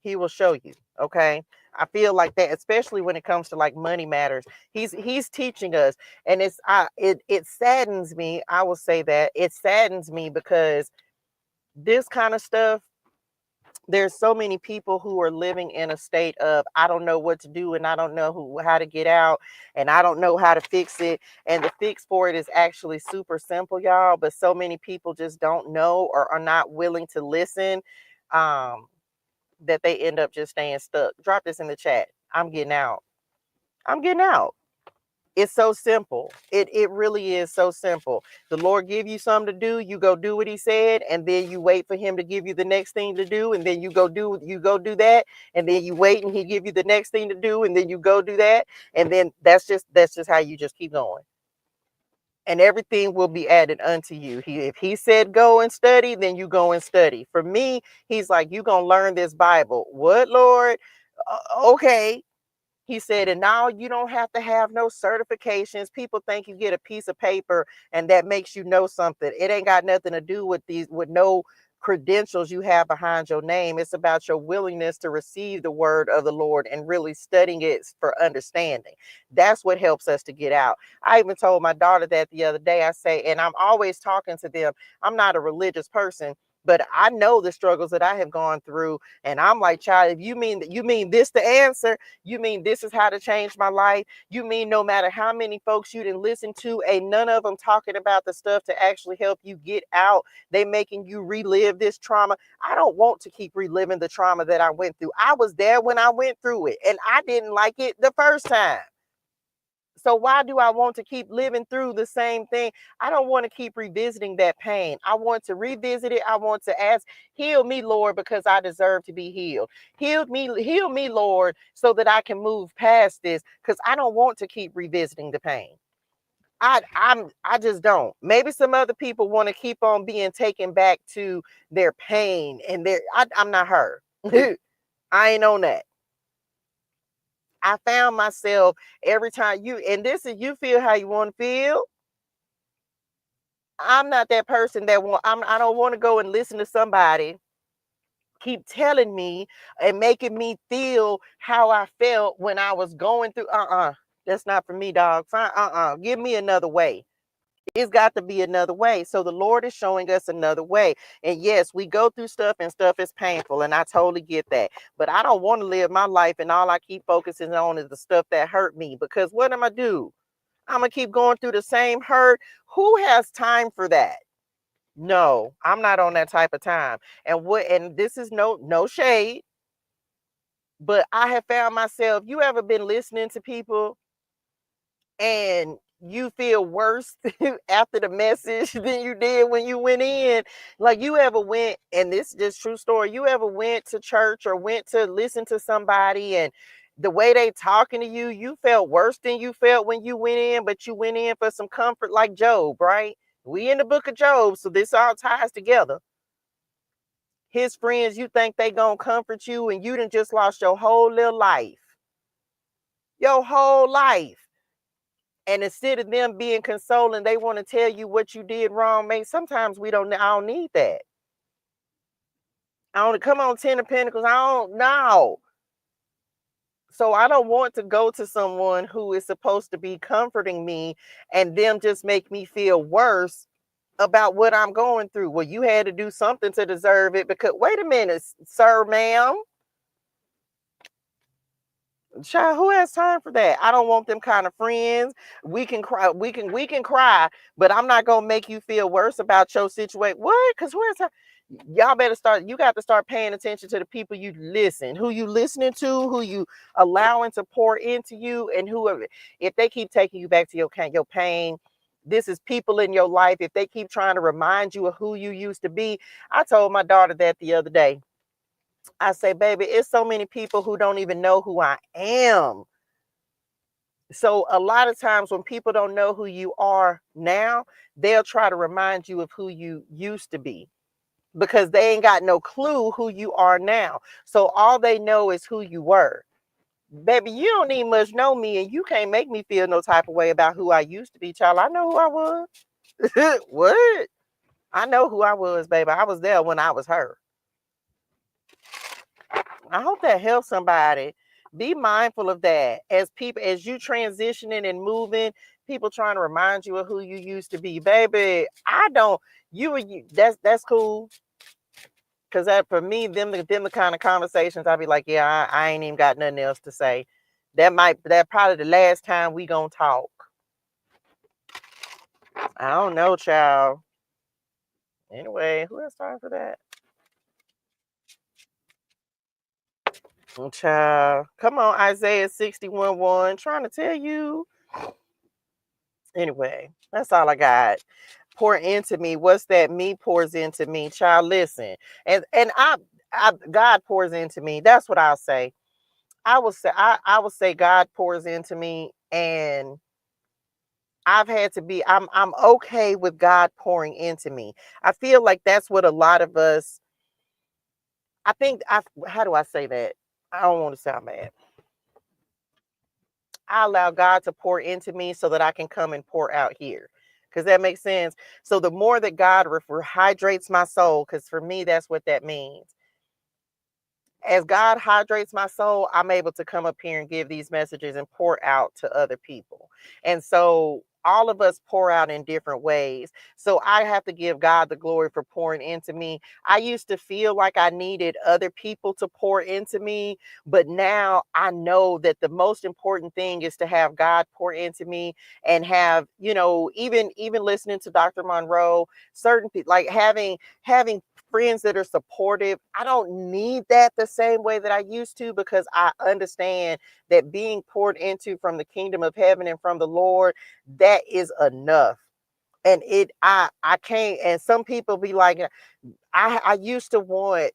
He will show you. Okay. I feel like that, especially when it comes to like money matters. He's teaching us. And it saddens me. I will say that it saddens me, because this kind of stuff, there's so many people who are living in a state of, I don't know what to do, and I don't know how to get out, and I don't know how to fix it. And the fix for it is actually super simple, y'all. But so many people just don't know, or are not willing to listen, that they end up just staying stuck. Drop this in the chat. I'm getting out. I'm getting out. It's so simple. It really is so simple. The Lord give you something to do, you go do what he said, and then you wait for him to give you the next thing to do, and then you go do that, and then you wait and he give you the next thing to do, and then you go do that, and then that's just how you just keep going. And everything will be added unto you. If he said go and study, then you go and study. For me, he's like, you gonna learn this Bible. What, Lord? Okay. He said, and now you don't have to have no certifications. People think you get a piece of paper and that makes you know something. It ain't got nothing to do with no credentials you have behind your name. It's about your willingness to receive the word of the Lord and really studying it for understanding. That's what helps us to get out. I even told my daughter that the other day. I say, and I'm always talking to them. I'm not a religious person, but I know the struggles that I have gone through. And I'm like, child, if you mean this the answer, you mean this is how to change my life? You mean no matter how many folks you didn't listen to, ain't none of them talking about the stuff to actually help you get out? They making you relive this trauma. I don't want to keep reliving the trauma that I went through. I was there when I went through it, and I didn't like it the first time. So why do I want to keep living through the same thing? I don't want to keep revisiting that pain. I want to revisit it. I want to ask, heal me, Lord, because I deserve to be healed. Heal me, Lord, so that I can move past this, because I don't want to keep revisiting the pain. I just don't. Maybe some other people want to keep on being taken back to their pain and I'm not her. I ain't on that. I found myself every time you feel how you want to feel. I'm not that person I don't want to go and listen to somebody keep telling me and making me feel how I felt when I was going through. That's not for me, dog. Fine. Give me another way. It's got to be another way. So the Lord is showing us another way. And yes, we go through stuff and stuff is painful. And I totally get that. But I don't want to live my life and all I keep focusing on is the stuff that hurt me. Because what am I do? I'm going to keep going through the same hurt. Who has time for that? No, I'm not on that type of time. And this is no shade, but I have found myself, you ever been listening to people and you feel worse after the message than you did when you went in? Like, you ever went, and this is just true story, you ever went to church or went to listen to somebody, and the way they talking to you, you felt worse than you felt when you went in, but you went in for some comfort, like Job, right? We in the book of Job, so this all ties together. His friends, you think they gonna comfort you, and you done just lost your whole little life. Your whole life. And instead of them being consoling, they want to tell you what you did wrong. Man, sometimes I don't need that. I don't come on 10 of Pentacles. I don't know. So I don't want to go to someone who is supposed to be comforting me and them just make me feel worse about what I'm going through. Well, you had to do something to deserve it, because wait a minute, sir, ma'am. Child, who has time for that? I don't want them kind of friends. We can cry, we can cry, but I'm not gonna make you feel worse about your situation. What? Because where's her? Y'all better start. You got to start paying attention to the people you listen, who you listening to, who you allowing to pour into you, and whoever. If they keep taking you back to your pain, this is people in your life. If they keep trying to remind you of who you used to be, I told my daughter that the other day. I say, baby, it's so many people who don't even know who I am. So a lot of times when people don't know who you are now, they'll try to remind you of who you used to be because they ain't got no clue who you are now. So all they know is who you were. Baby, you don't need much know me and you can't make me feel no type of way about who I used to be, child. I know who I was. What? I know who I was, baby. I was there when I was her. I hope that helps somebody. Be mindful of that as people, as you transitioning and moving, people trying to remind you of who you used to be, baby. I don't. You and you. That's cool. Cause that for me, them the kind of conversations I'd be like, yeah, I ain't even got nothing else to say. That probably the last time we gonna talk. I don't know, child. Anyway, who has time for that? Child, come on, Isaiah 61:1. Trying to tell you. Anyway, that's all I got. Pour into me. What's that? Me pours into me. Child, listen. And I God pours into me. That's what I'll say. I will say God pours into me, and I've had to be I'm okay with God pouring into me. I feel like that's what a lot of us I think I how do I say that? I don't want to sound bad. I allow God to pour into me so that I can come and pour out here. Because that makes sense. So the more that God rehydrates my soul, because for me, that's what that means. As God hydrates my soul, I'm able to come up here and give these messages and pour out to other people. And so all of us pour out in different ways. So I have to give God the glory for pouring into me. I used to feel like I needed other people to pour into me, but now I know that the most important thing is to have God pour into me and have, even listening to Dr. Monroe, certain people like having friends that are supportive. I don't need that the same way that I used to because I understand that being poured into from the kingdom of heaven and from the Lord, that is enough. And I can't, and some people be like, I used to want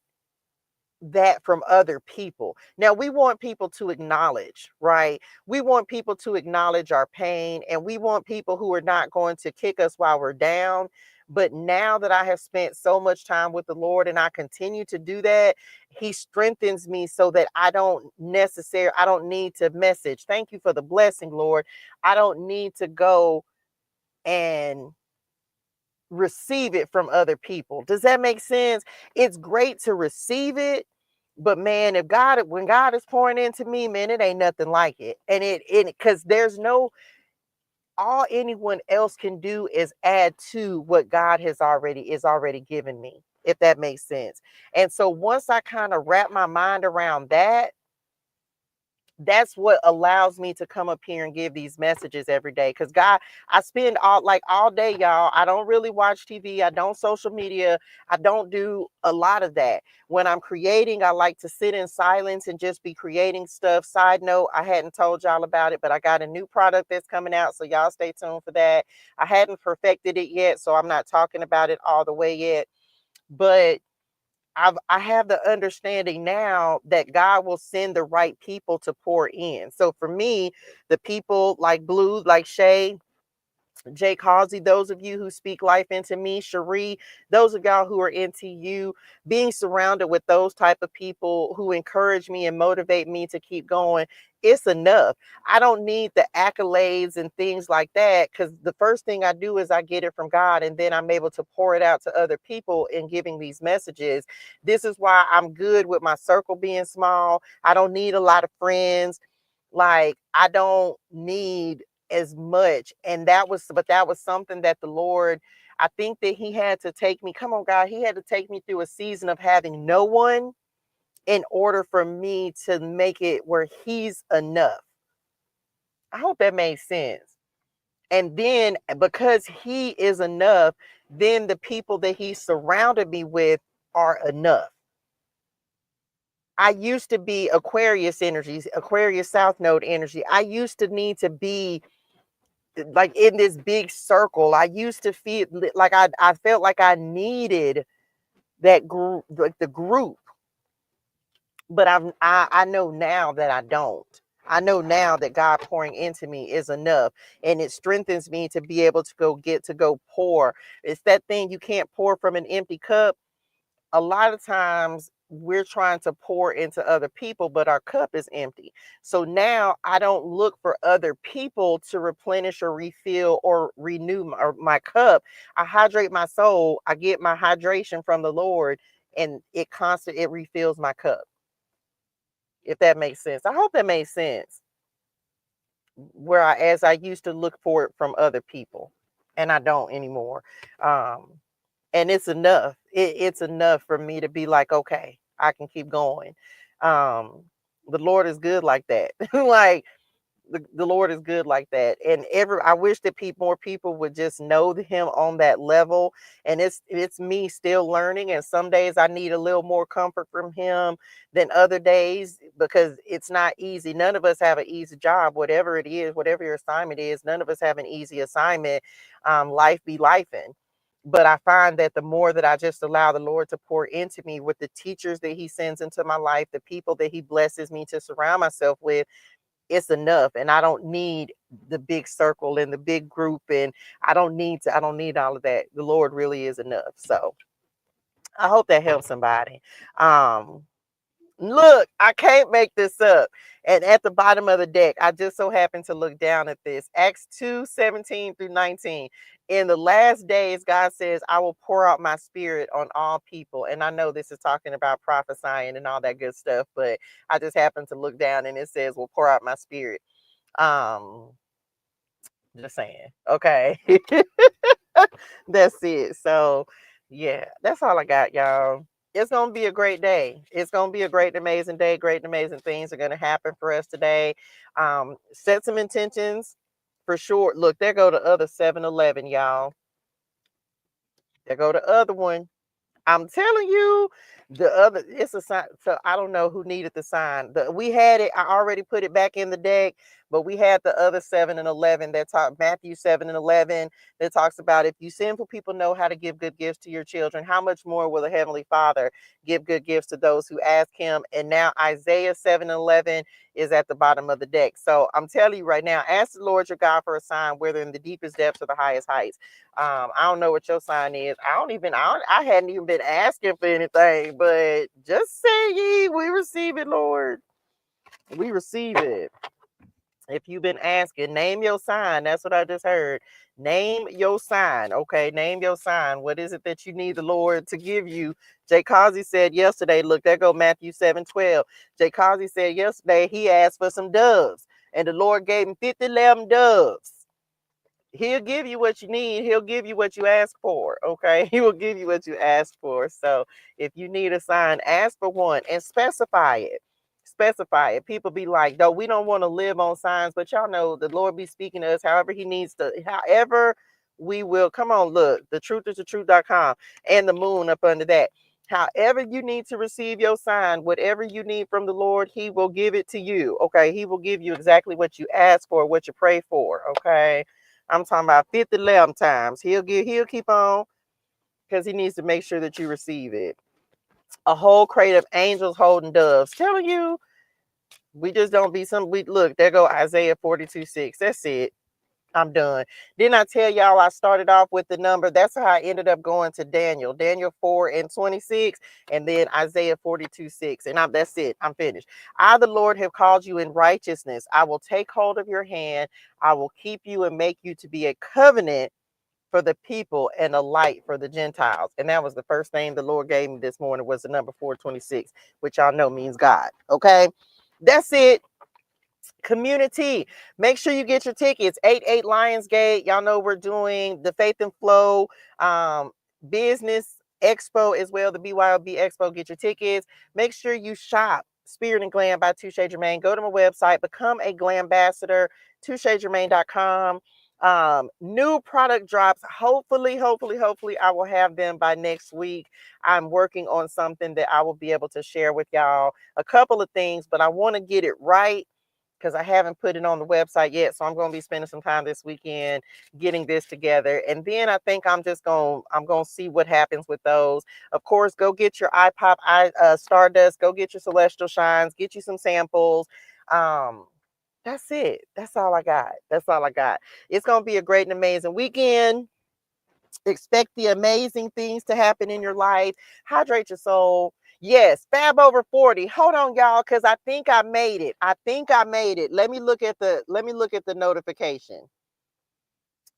that from other people. Now we want people to acknowledge, right? We want people to acknowledge our pain and we want people who are not going to kick us while we're down. But now that I have spent so much time with the Lord and I continue to do that, He strengthens me so that I don't need to message. Thank you for the blessing, Lord. I don't need to go and receive it from other people. Does that make sense? It's great to receive it, but man, when God is pouring into me, man, it ain't nothing like it. And it because there's no all anyone else can do is add to what God is already given me, if that makes sense. And so once I kind of wrap my mind around that, that's what allows me to come up here and give these messages every day. Because God, I spend all day, y'all. I don't really watch TV. I don't social media. I don't do a lot of that. When I'm creating, I like to sit in silence and just be creating stuff. Side note, I hadn't told y'all about it, but I got a new product that's coming out. So y'all stay tuned for that. I hadn't perfected it yet, so I'm not talking about it all the way yet. But I have the understanding now that God will send the right people to pour in. So for me, the people like Blue, like Shay, Jake Halsey, those of you who speak life into me, Cherie, those of y'all who are into you, being surrounded with those type of people who encourage me and motivate me to keep going, it's enough. I don't need the accolades and things like that because the first thing I do is I get it from God and then I'm able to pour it out to other people in giving these messages. This is why I'm good with my circle being small. I don't need a lot of friends. Like I don't need as much. And that was something that the Lord, I think that He had to take me. Come on, God, He had to take me through a season of having no one in order for me to make it where he's enough. I hope that made sense. And then because he is enough, then the people that he surrounded me with are enough. I used to be Aquarius energies, Aquarius South Node energy. I used to need to be like in this big circle. I used to feel like I felt like I needed that group, like the group. But I know now that I don't. I know now that God pouring into me is enough, and it strengthens me to be able to go pour. It's that thing, you can't pour from an empty cup. A lot of times we're trying to pour into other people, but our cup is empty. So now I don't look for other people to replenish or refill or renew my cup. I hydrate my soul. I get my hydration from the Lord, and it refills my cup. If that makes sense. I hope that makes sense. As I used to look for it from other people, and I don't anymore. Um, and it's enough. It's enough for me to be like, okay, I can keep going. Um, the Lord is good like that. Like the Lord is good like that. And I wish that more people would just know him on that level. And it's me still learning. And some days I need a little more comfort from him than other days, because it's not easy. None of us have an easy job, whatever it is, whatever your assignment is. None of us have an easy assignment. Life be lifing. But I find that the more that I just allow the Lord to pour into me with the teachers that he sends into my life, the people that he blesses me to surround myself with, it's enough. And I don't need the big circle and the big group, and I don't need all of that. The Lord really is enough. So I hope that helps somebody. Look, I can't make this up. And at the bottom of the deck, I just so happened to look down at this. Acts 2:17-19. In the last days, God says, I will pour out my spirit on all people. And I know this is talking about prophesying and all that good stuff, but I just happened to look down and it says, will pour out my spirit. Um, just saying. Okay. That's it. So yeah, that's all I got, y'all. It's gonna be a great day. It's gonna be a great, amazing day. Great and amazing things are gonna happen for us today. Set some intentions for sure. Look, there go the other 7-Eleven, y'all. There go the other one. I'm telling you, it's a sign. So I don't know who needed the sign. We had it. I already put it back in the deck, but we had the other 7-Eleven that talk Matthew 7-11 that talks about, if you sinful people know how to give good gifts to your children, how much more will the Heavenly Father give good gifts to those who ask him? And now Isaiah 7-11 is at the bottom of the deck. So I'm telling you right now, ask the Lord your God for a sign, whether in the deepest depths or the highest heights. I don't know what your sign is. I hadn't even been asking for anything, but just say ye, we receive it, Lord. We receive it. If you've been asking, name your sign. That's what I just heard. Name your sign. Okay, name your sign. What is it that you need the Lord to give you? Jay Causey said yesterday, look, there go Matthew 7:12. Jay Causey said yesterday he asked for some doves, and the Lord gave him 50 lamb doves. He'll give you what you need. He'll give you what you ask for. Okay. He will give you what you ask for. So if you need a sign, ask for one and specify it. Specify it. People be like, though, we don't want to live on signs, but y'all know the Lord be speaking to us however he needs to, however we will. Come on, look, the truth is the truth.com and the moon up under that. However you need to receive your sign, whatever you need from the Lord, he will give it to you. Okay. He will give you exactly what you ask for, what you pray for. Okay. I'm talking about 50 lamb times. He'll keep on, because he needs to make sure that you receive it. A whole crate of angels holding doves. Telling you, we just don't be look, there go Isaiah 42:6. That's it. I'm done. Didn't I tell y'all I started off with the number? That's how I ended up going to Daniel 4:26, and then Isaiah 42:6. And that's it. I'm finished. I, the Lord, have called you in righteousness. I will take hold of your hand. I will keep you and make you to be a covenant for the people and a light for the Gentiles. And that was the first thing the Lord gave me this morning, was the number 4:26, which y'all know means God. Okay. That's it. Community, make sure you get your tickets. 88 Lionsgate. Y'all know we're doing the Faith and Flow business Expo as well, the BYOB Expo. Get your tickets. Make sure you shop Spirit and Glam by Touche Germain. Go to my website, become a Glam ambassador, touchegermain.com. New product drops. Hopefully, I will have them by next week. I'm working on something that I will be able to share with y'all. A couple of things, but I want to get it right because I haven't put it on the website yet. So I'm going to be spending some time this weekend getting this together. And then I think I'm going to see what happens with those. Of course, go get your iPop, Stardust, go get your Celestial Shines, get you some samples. That's it. That's all I got. That's all I got. It's going to be a great and amazing weekend. Expect the amazing things to happen in your life. Hydrate your soul. Yes, Fab over 40. Hold on, y'all, because I think I made it. Let me look at the notification.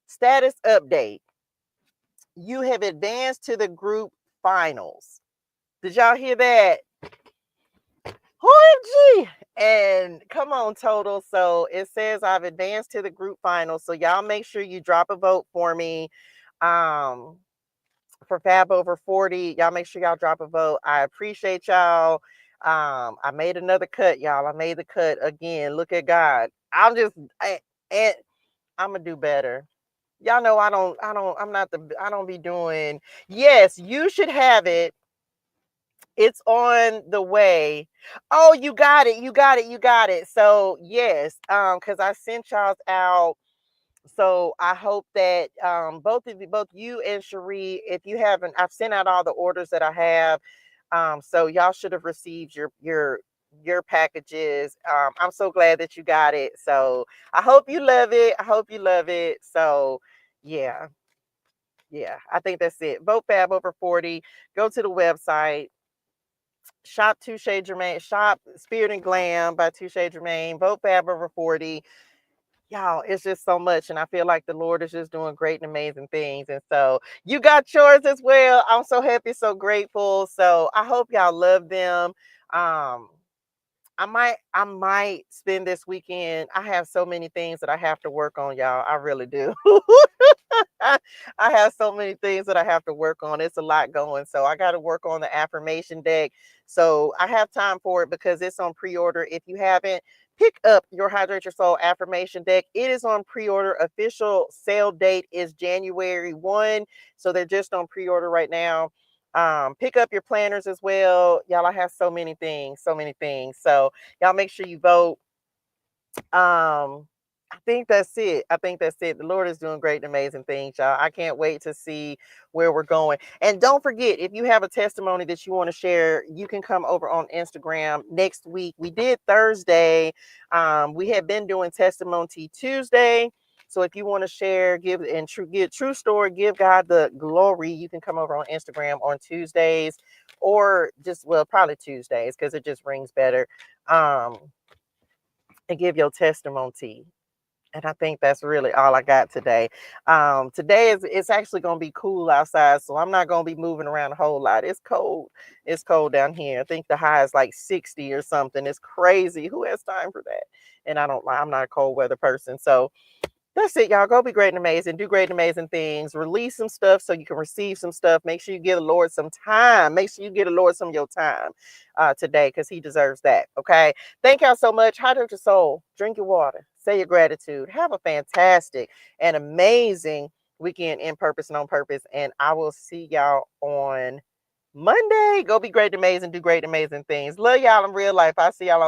Status update. You have advanced to the group finals. Did y'all hear that? OMG. And come on, total. So it says I've advanced to the group finals. So y'all make sure you drop a vote for me. For Fab over 40, y'all make sure y'all drop a vote. I appreciate y'all. I made another cut, y'all. I made the cut again. Look at God. I'm gonna do better. Y'all know I don't be doing. Yes, you should have it. It's on the way. Oh, you got it. So yes, because I sent y'all out. So I hope that both you and Cherie, if you haven't, I've sent out all the orders that I have. So y'all should have received your packages. I'm so glad that you got it. So I hope you love it. So yeah, I think that's it. Vote Fab over 40. Go to the website. Shop Touche Germain. Shop Spirit and Glam by Touche Germain. Vote Fab over 40. Y'all, it's just so much. And I feel like the Lord is just doing great and amazing things. And so you got yours as well. I'm so happy, so grateful. So I hope y'all love them. I might spend this weekend. I have so many things that I have to work on, y'all. I really do. I have so many things that I have to work on. It's a lot going. So I got to work on the affirmation deck. So I have time for it because it's on pre-order. If you haven't, pick up your Hydrate Your Soul affirmation deck. It is on pre-order. Official sale date is January 1. So they're just on pre-order right now. Pick up your planners as well. Y'all, I have so many things. So y'all make sure you vote. I think that's it. The Lord is doing great and amazing things, y'all. I can't wait to see where we're going. And don't forget, if you have a testimony that you want to share, you can come over on Instagram next week. We did Thursday. We have been doing Testimony Tuesday. So if you want to share, give true story, give God the glory, you can come over on Instagram on Tuesdays or probably Tuesdays because it just rings better. And give your testimony. And I think that's really all I got today. Today it's actually going to be cool outside, so I'm not going to be moving around a whole lot. It's cold. It's cold down here. I think the high is like 60 or something. It's crazy. Who has time for that? And I'm not a cold weather person. So that's it, y'all. Go be great and amazing. Do great and amazing things. Release some stuff so you can receive some stuff. Make sure you give the Lord some time. Make sure you give the Lord some of your time today because he deserves that. Okay. Thank y'all so much. Hydrate your soul. Drink your water. Say your gratitude. Have a fantastic and amazing weekend in purpose and on purpose. And I will see y'all on Monday. Go be great and amazing. Do great and amazing things. Love y'all in real life. I'll see y'all on